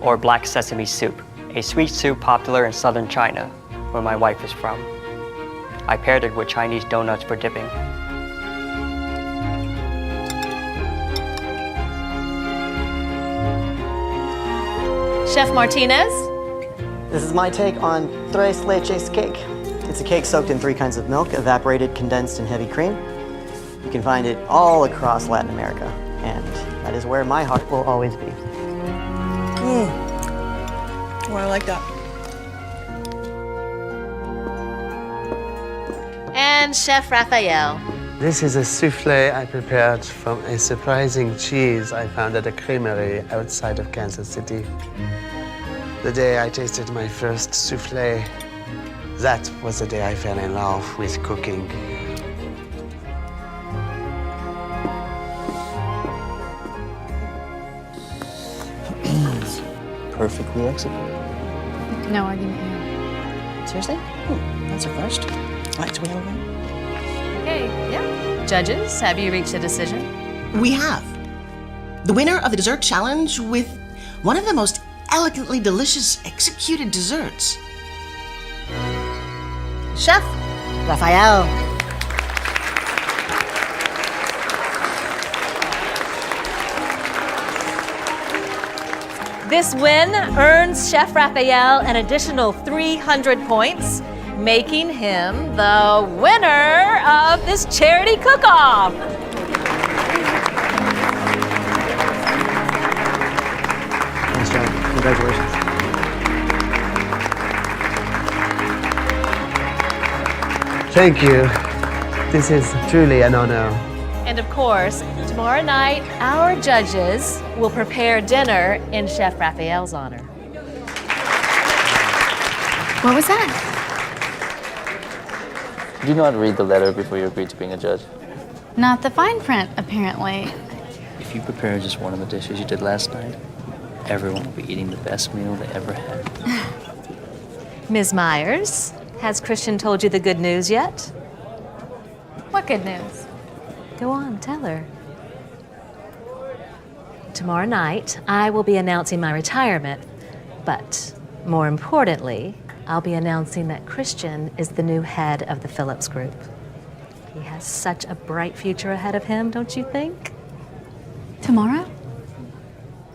or black sesame soup, a sweet soup popular in southern China, where my wife is from. I paired it with Chinese donuts for dipping. Chef Martinez? This is my take on tres leches cake. It's a cake soaked in 3 kinds of milk, evaporated, condensed, and heavy cream. You can find it all across Latin America, and that is where my heart will always be. Oh, I like that. And Chef Raphael. This is a souffle I prepared from a surprising cheese I found at a creamery outside of Kansas City. The day I tasted my first souffle, that was the day I fell in love with cooking. Perfectly executed. No argument here. Seriously? That's a first. Right, so we have a win? Okay, yeah. Judges, have you reached a decision? We have. The winner of the dessert challenge with one of the most elegantly delicious executed desserts. Chef Raphael. This win earns Chef Raphael an additional 300 points, making him the winner of this charity cook-off. Nice job. Congratulations. Thank you. This is truly an honor. And of course, tomorrow night, our judges will prepare dinner in Chef Raphael's honor. What was that? Did you not read the letter before you agreed to being a judge? Not the fine print, apparently. If you prepare just one of the dishes you did last night, everyone will be eating the best meal they ever had. Ms. Myers, has Christian told you the good news yet? What good news? Go on, tell her. Tomorrow night, I will be announcing my retirement, but more importantly, I'll be announcing that Christian is the new head of the Phillips Group. He has such a bright future ahead of him, don't you think? Tomorrow?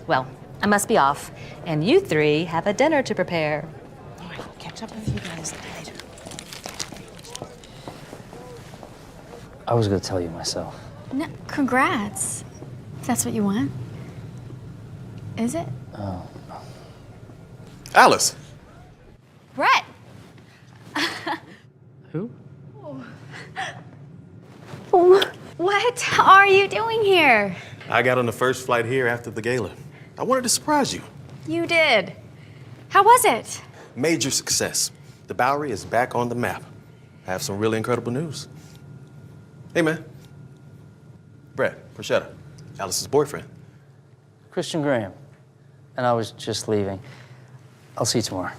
Well, I must be off, and you 3 have a dinner to prepare. All right, we'll catch up with you guys later. I was going to tell you myself. No, congrats. If that's what you want. Is it? Oh. Alice. Brett! Who? What are you doing here? I got on the first flight here after the gala. I wanted to surprise you. You did. How was it? Major success. The Bowery is back on the map. I have some really incredible news. Hey, man. Brad, Porchetta, Alice's boyfriend. Christian Graham. And I was just leaving. I'll see you tomorrow.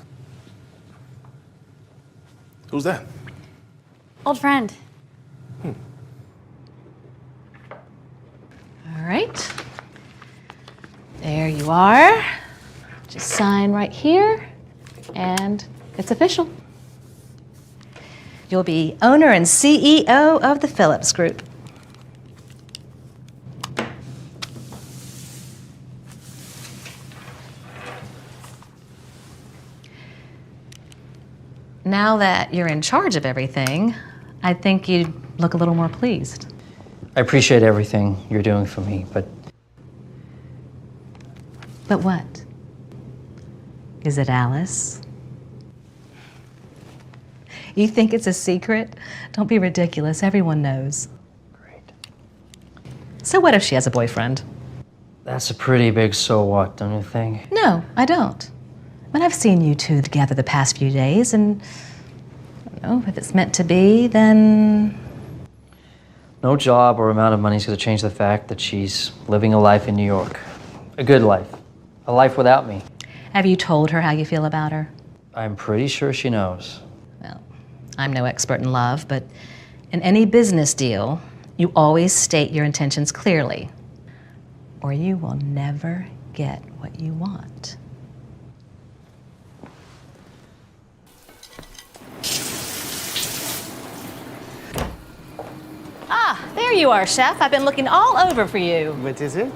Who's that? Old friend. All right. There you are. Just sign right here, and it's official. You'll be owner and CEO of the Phillips Group. Now that you're in charge of everything, I think you'd look a little more pleased. I appreciate everything you're doing for me, but But what? Is it Alice? You think it's a secret? Don't be ridiculous. Everyone knows. Great. So what if she has a boyfriend? that's a pretty big so what, don't you think? No, I don't. But I've seen you two together the past few days, and I don't know, if it's meant to be, then No job or amount of money is going to change the fact that she's living a life in New York. A good life. A life without me. have you told her how you feel about her? I'm pretty sure she knows. Well, I'm no expert in love, but in any business deal, you always state your intentions clearly, or you will never get what you want. Ah, there you are, Chef. I've been looking all over for you. What is it?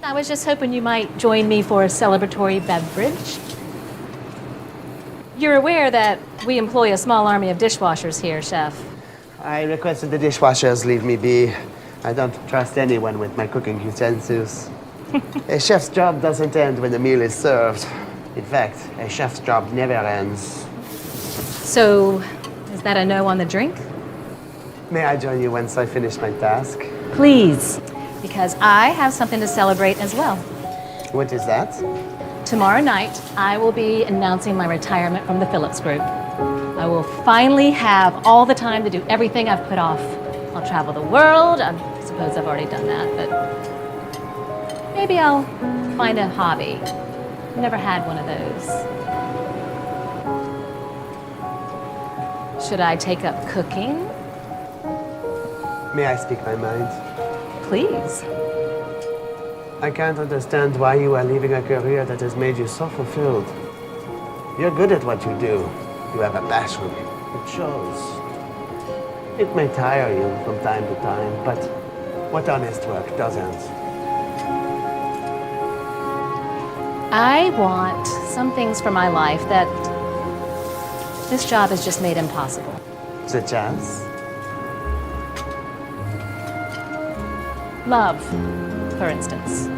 I was just hoping you might join me for a celebratory beverage. You're aware that we employ a small army of dishwashers here, Chef. I requested the dishwashers leave me be. I don't trust anyone with my cooking utensils. A chef's job doesn't end when the meal is served. In fact, a chef's job never ends. So, is that a no on the drink? May I join you once I finish my task? Please, because I have something to celebrate as well. What is that? Tomorrow night, I will be announcing my retirement from the Phillips Group. I will finally have all the time to do everything I've put off. I'll travel the world. I suppose I've already done that, but maybe I'll find a hobby. I've never had one of those. Should I take up cooking? May I speak my mind? Please. I can't understand why you are leaving a career that has made you so fulfilled. You're good at what you do. You have a passion. It shows. It may tire you from time to time, but what honest work doesn't? I want some things for my life that this job has just made impossible. Such as? Love, for instance.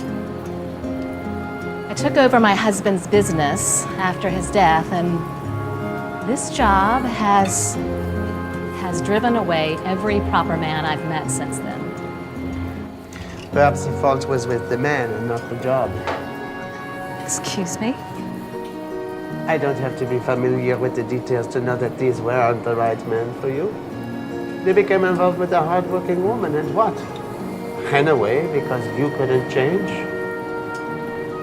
I took over my husband's business after his death, and this job has driven away every proper man I've met since then. Perhaps the fault was with the man and not the job. Excuse me? I don't have to be familiar with the details to know that these weren't the right men for you. They became involved with a hard-working woman, and what? Ran away because you couldn't change?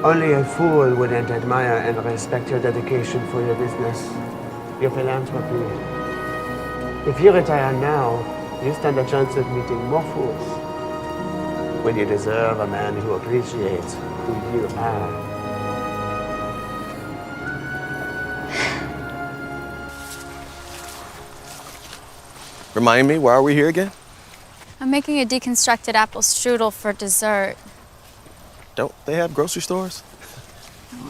Only a fool wouldn't admire and respect your dedication for your business, your philanthropy. If you retire now, you stand a chance of meeting more fools. When you deserve a man who appreciates who you are. Remind me, why are we here again? I'm making a deconstructed apple strudel for dessert. Don't they have grocery stores?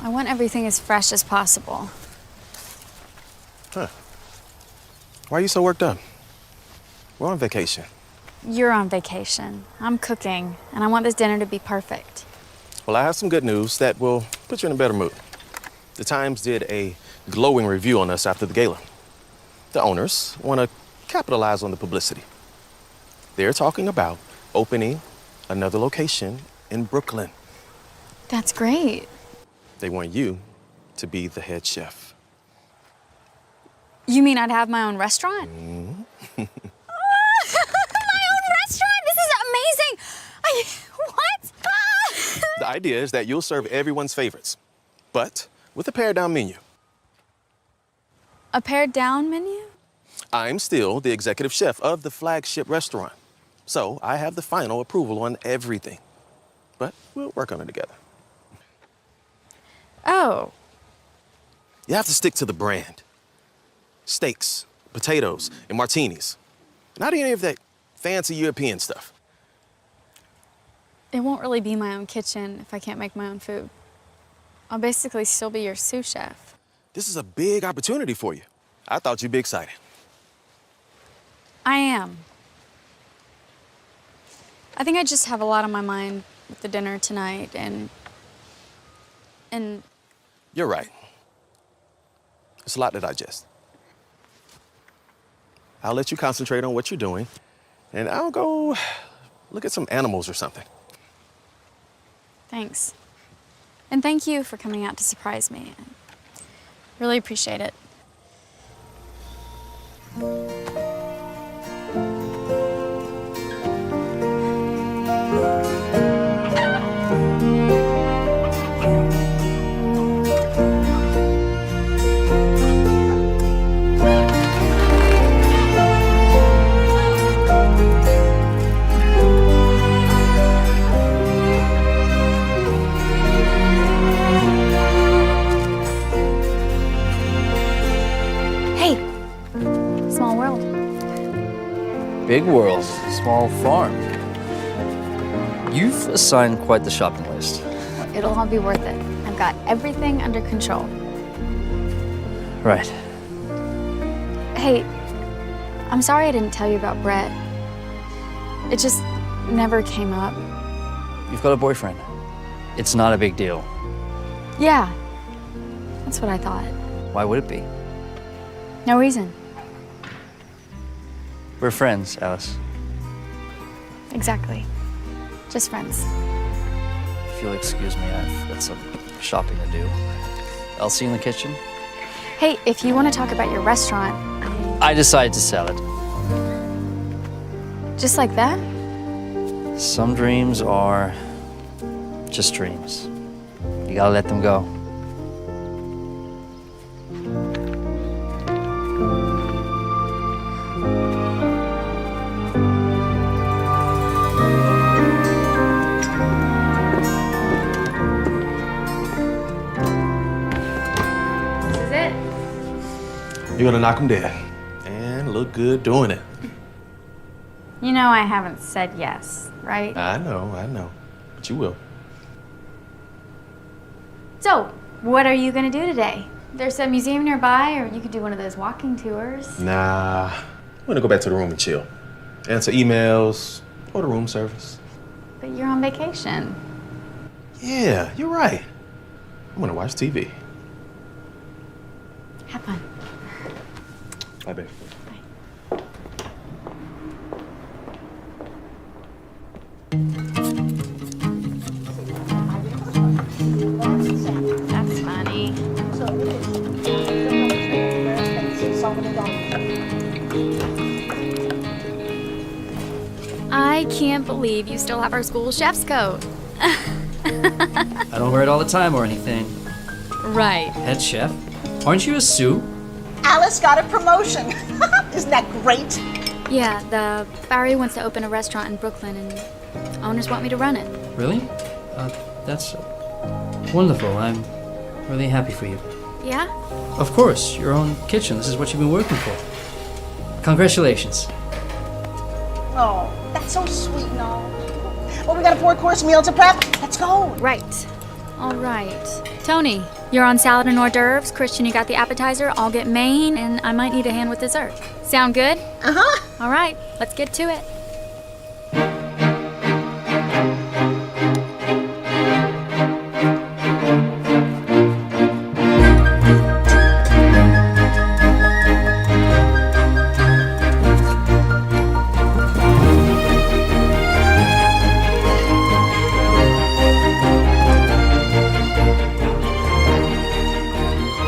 I want everything as fresh as possible. Huh. Why are you so worked up? We're on vacation. You're on vacation. I'm cooking, and I want this dinner to be perfect. Well, I have some good news that will put you in a better mood. The Times did a glowing review on us after the gala. The owners want to capitalize on the publicity. They're talking about opening another location in Brooklyn. That's great. They want you to be the head chef. You mean I'd have my own restaurant? My own restaurant? This is amazing! What? The idea is that you'll serve everyone's favorites, but with a pared-down menu. A pared-down menu? I'm still the executive chef of the flagship restaurant, so I have the final approval on everything. But we'll work on it together. Oh. You have to stick to the brand. Steaks, potatoes, and martinis. Not any of that fancy European stuff. It won't really be my own kitchen if I can't make my own food. I'll basically still be your sous chef. This is a big opportunity for you. I thought you'd be excited. I am. I think I just have a lot on my mind with the dinner tonight and... You're right. It's a lot to digest. I'll let you concentrate on what you're doing, and I'll go look at some animals or something. Thanks. And thank you for coming out to surprise me. Really appreciate it. Small world. Big world, small farm. You've assigned quite the shopping list. It'll all be worth it. I've got everything under control. Right. Hey, I'm sorry I didn't tell you about Brett. It just never came up. You've got a boyfriend. It's not a big deal. Yeah, that's what I thought. Why would it be? No reason. We're friends, Alice. Exactly. Just friends. If you'll excuse me, I've got some shopping to do. I'll see you in the kitchen. Hey, if you want to talk about your restaurant... I decided to sell it. Just like that? Some dreams are just dreams. You gotta let them go. You're gonna knock them dead and look good doing it. You know I haven't said yes, right? I know, but you will. So, what are you gonna do today? There's a museum nearby, or you could do one of those walking tours. Nah, I'm gonna go back to the room and chill. Answer emails, order room service. But you're on vacation. Yeah, you're right. I'm gonna watch TV. Have fun. Bye, babe. That's funny. I can't believe you still have our school chef's coat. I don't wear it all the time or anything. Right. Head chef? Aren't you a sous? Alice got a promotion. Isn't that great? Yeah, the Bowery wants to open a restaurant in Brooklyn, and owners want me to run it. Really? That's wonderful. I'm really happy for you. Yeah? Of course, your own kitchen. This is what you've been working for. Congratulations. Oh, that's so sweet and all. Well, we got a 4-course meal to prep. Let's go. Right. All right. Tony, you're on salad and hors d'oeuvres. Christian, you got the appetizer. I'll get main, and I might need a hand with dessert. Sound good? Uh-huh. All right, let's get to it.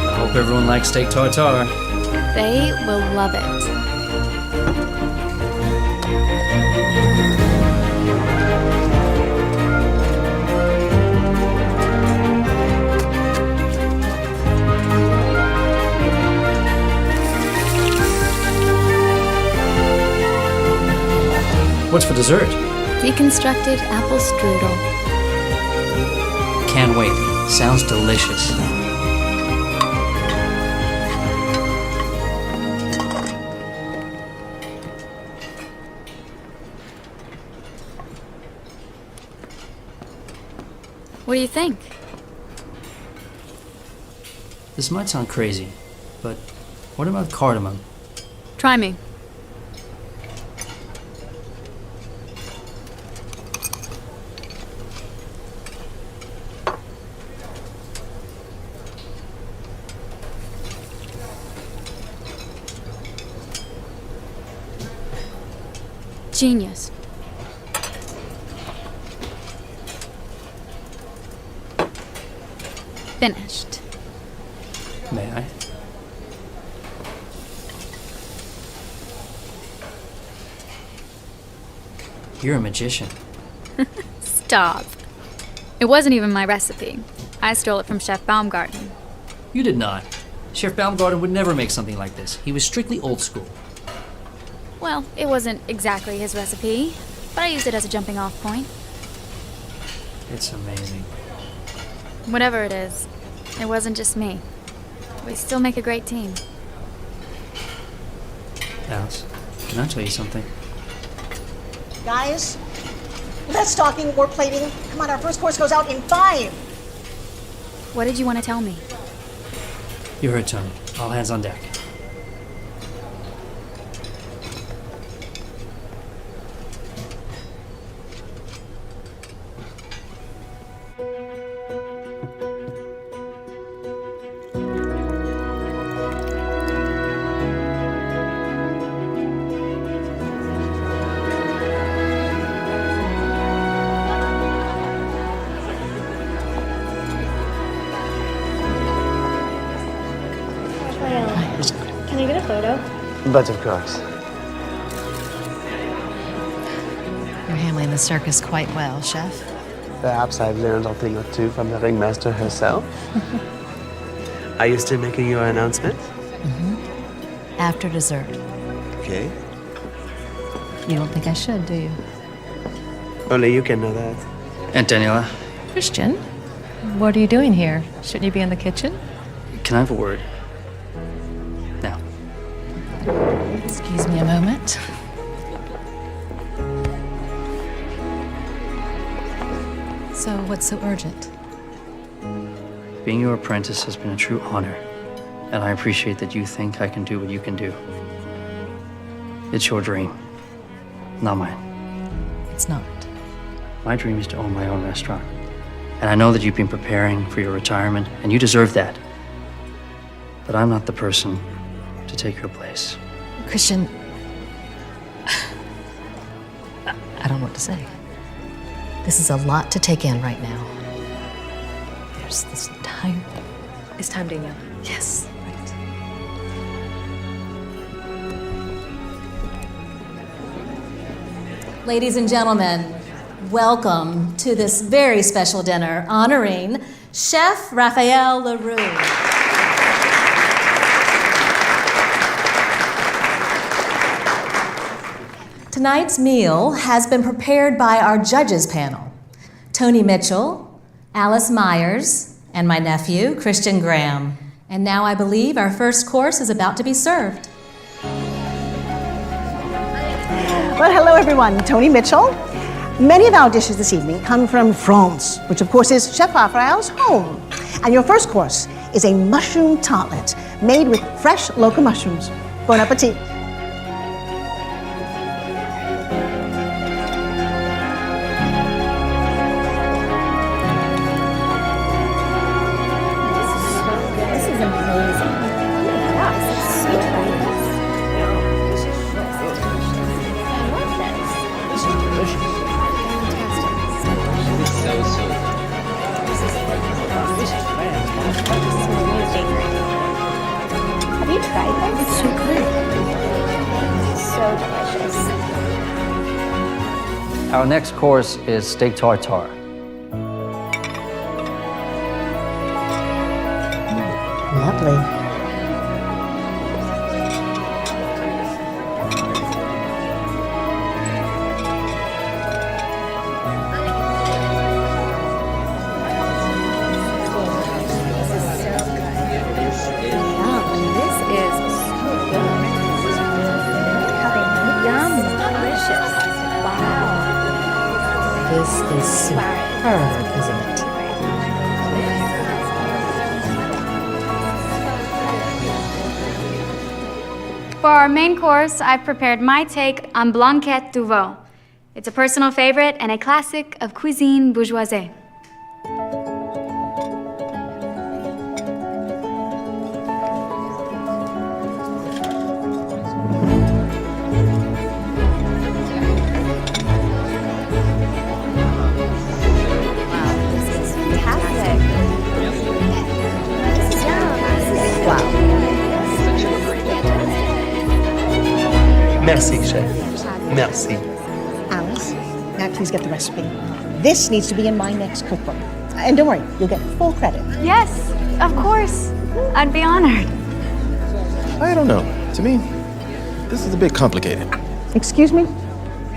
I hope everyone likes steak tartare. They will love it. What's for dessert? Deconstructed apple strudel. Can't wait. Sounds delicious. What do you think? This might sound crazy, but what about cardamom? Try me. Genius. Finished. May I? You're a magician. Stop. It wasn't even my recipe. I stole it from Chef Baumgarten. You did not. Chef Baumgarten would never make something like this. He was strictly old school. Well, it wasn't exactly his recipe, but I used it as a jumping off point. It's amazing. Whatever it is, it wasn't just me. We still make a great team. Alice, can I tell you something? Guys, less talking, more plating. Come on, our first course goes out in 5. What did you want to tell me? You heard Tony. All hands on deck. Can I get a photo? But of course. You're handling the circus quite well, Chef. Perhaps I've learned a thing or two from the ringmaster herself. Are you still making your announcement? After dessert. Okay. You don't think I should, do you? Only you can know that. Aunt Daniela, Christian, what are you doing here? Shouldn't you be in the kitchen? can I have a word? Now. Excuse me a moment. So, what's so urgent? Being your apprentice has been a true honor, and I appreciate that you think I can do what you can do. It's your dream, not mine. It's not. My dream is to own my own restaurant. And I know that you've been preparing for your retirement, and you deserve that. But I'm not the person to take your place. Christian, I don't know what to say. This is a lot to take in right now. There's this entire... It's time, Danielle. Yes, right. Ladies and gentlemen, welcome to this very special dinner honoring Chef Raphael LaRue. Tonight's meal has been prepared by our judges panel, Tony Mitchell, Alice Myers, and my nephew, Christian Graham. And now I believe our first course is about to be served. Well, hello everyone, Tony Mitchell. Many of our dishes this evening come from France, which of course is Chef Raphael's home. And your first course is a mushroom tartlet made with fresh local mushrooms. Bon appetit. Have you tried this? Our next course is steak tartare. Lovely. This is superb, isn't it? For our main course, I've prepared my take on blanquette du veau. It's a personal favorite and a classic of cuisine bourgeoise. Merci, chef. Merci. Alice, now please get the recipe. This needs to be in my next cookbook. And don't worry, you'll get full credit. Yes, of course. I'd be honored. I don't know. To me, this is a bit complicated. Excuse me?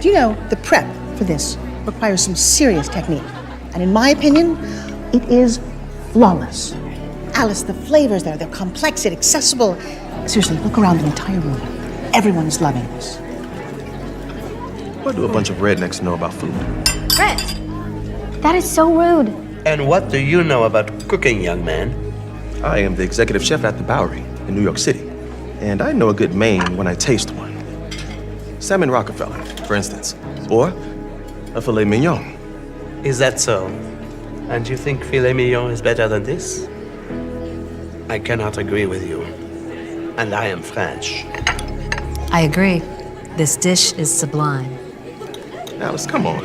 Do you know the prep for this requires some serious technique? And in my opinion, it is flawless. Alice, the flavors there, they're complex and accessible. Seriously, look around the entire room. Everyone's loving this. What do a bunch of rednecks know about food? Brett, that is so rude. And what do you know about cooking, young man? I am the executive chef at the Bowery in New York City, and I know a good main when I taste one. Salmon Rockefeller, for instance, or a filet mignon. Is that so? And you think filet mignon is better than this? I cannot agree with you. And I am French. I agree. This dish is sublime. Alice, come on.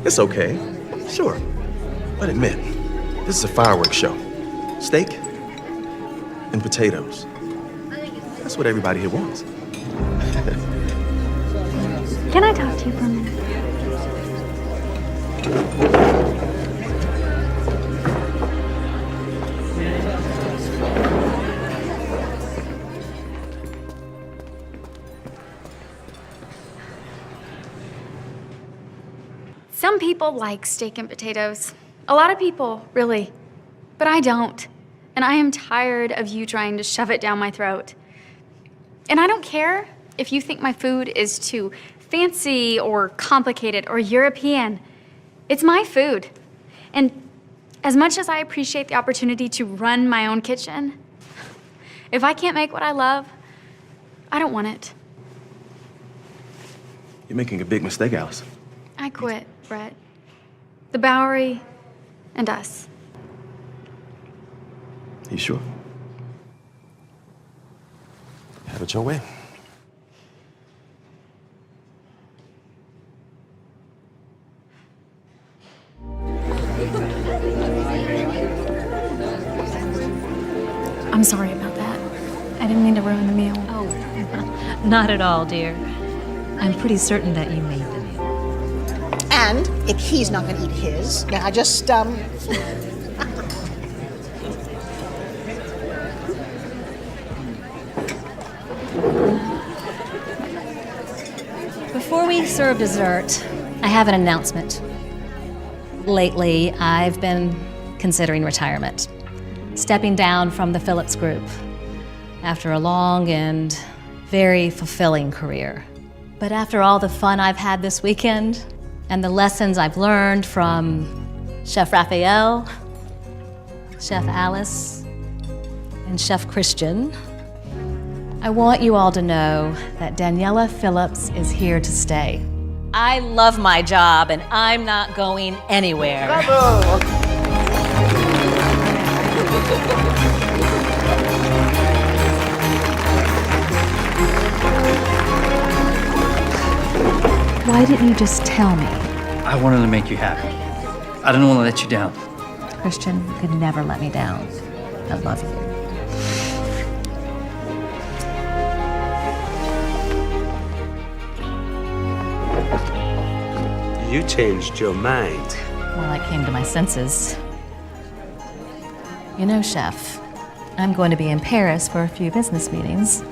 It's okay. Sure. But admit, this is a fireworks show. Steak and potatoes. That's what everybody here wants. Can I talk to you for a minute? Some people like steak and potatoes. A lot of people, really. But I don't. And I am tired of you trying to shove it down my throat. And I don't care if you think my food is too fancy or complicated or European. It's my food. And as much as I appreciate the opportunity to run my own kitchen, if I can't make what I love, I don't want it. You're making a big mistake, Alice. I quit, Brett. The Bowery and us. You sure? Have it your way. I'm sorry about that. I didn't mean to ruin the meal. Oh, not at all, dear. I'm pretty certain that you made the meal. And if he's not going to eat his, now just, Before we serve dessert, I have an announcement. Lately, I've been considering retirement, stepping down from the Phillips Group after a long and very fulfilling career. But after all the fun I've had this weekend and the lessons I've learned from Chef Raphael, Chef Alice, and Chef Christian, I want you all to know that Daniela Phillips is here to stay. I love my job and I'm not going anywhere. Why didn't you just tell me? I wanted to make you happy. I didn't want to let you down. Christian, you could never let me down. I love you. You changed your mind. Well, I came to my senses. You know, Chef, I'm going to be in Paris for a few business meetings.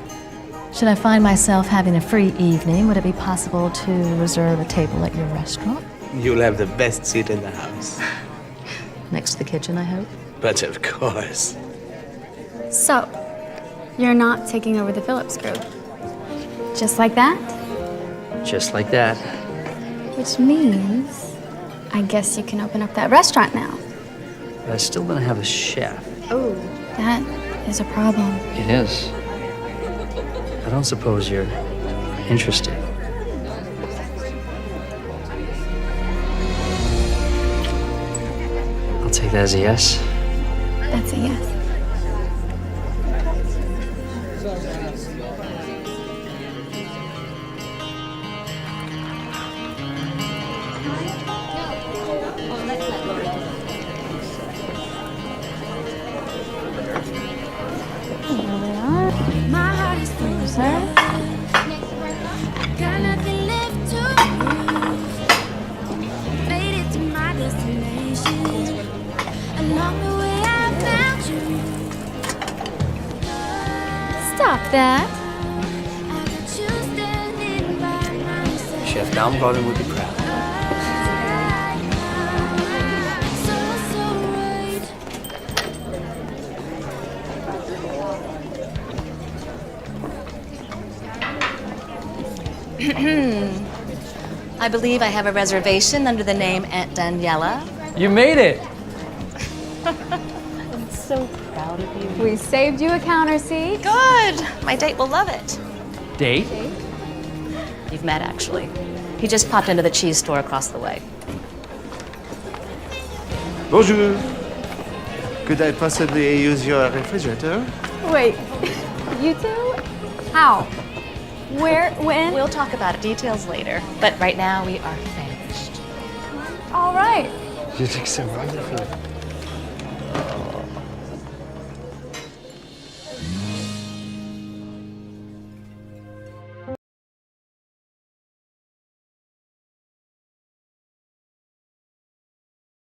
Should I find myself having a free evening, would it be possible to reserve a table at your restaurant? You'll have the best seat in the house. Next to the kitchen, I hope. But of course. So, you're not taking over the Phillips Group. Just like that? Just like that. Which means, I guess you can open up that restaurant now. But I still don't have a chef. Oh, that is a problem. It is. I don't suppose you're interested. I'll take that as a yes. That's a yes. My heart is full of love. Got nothing left to prove. Made it to my destination. Along the way I found you. Stop that. I got you standing by my side. Chef Baumgarten would be proud. So right. I believe I have a reservation under the name Aunt Daniela. You made it. I'm so proud of you. We saved you a counter seat. Good. My date will love it. Date? You've met, actually. He just popped into the cheese store across the way. Bonjour. Could I possibly use your refrigerator? Wait, you two? How? Where? When? We'll talk about it, details later. But right now, we are famished. All right. You look so wonderful.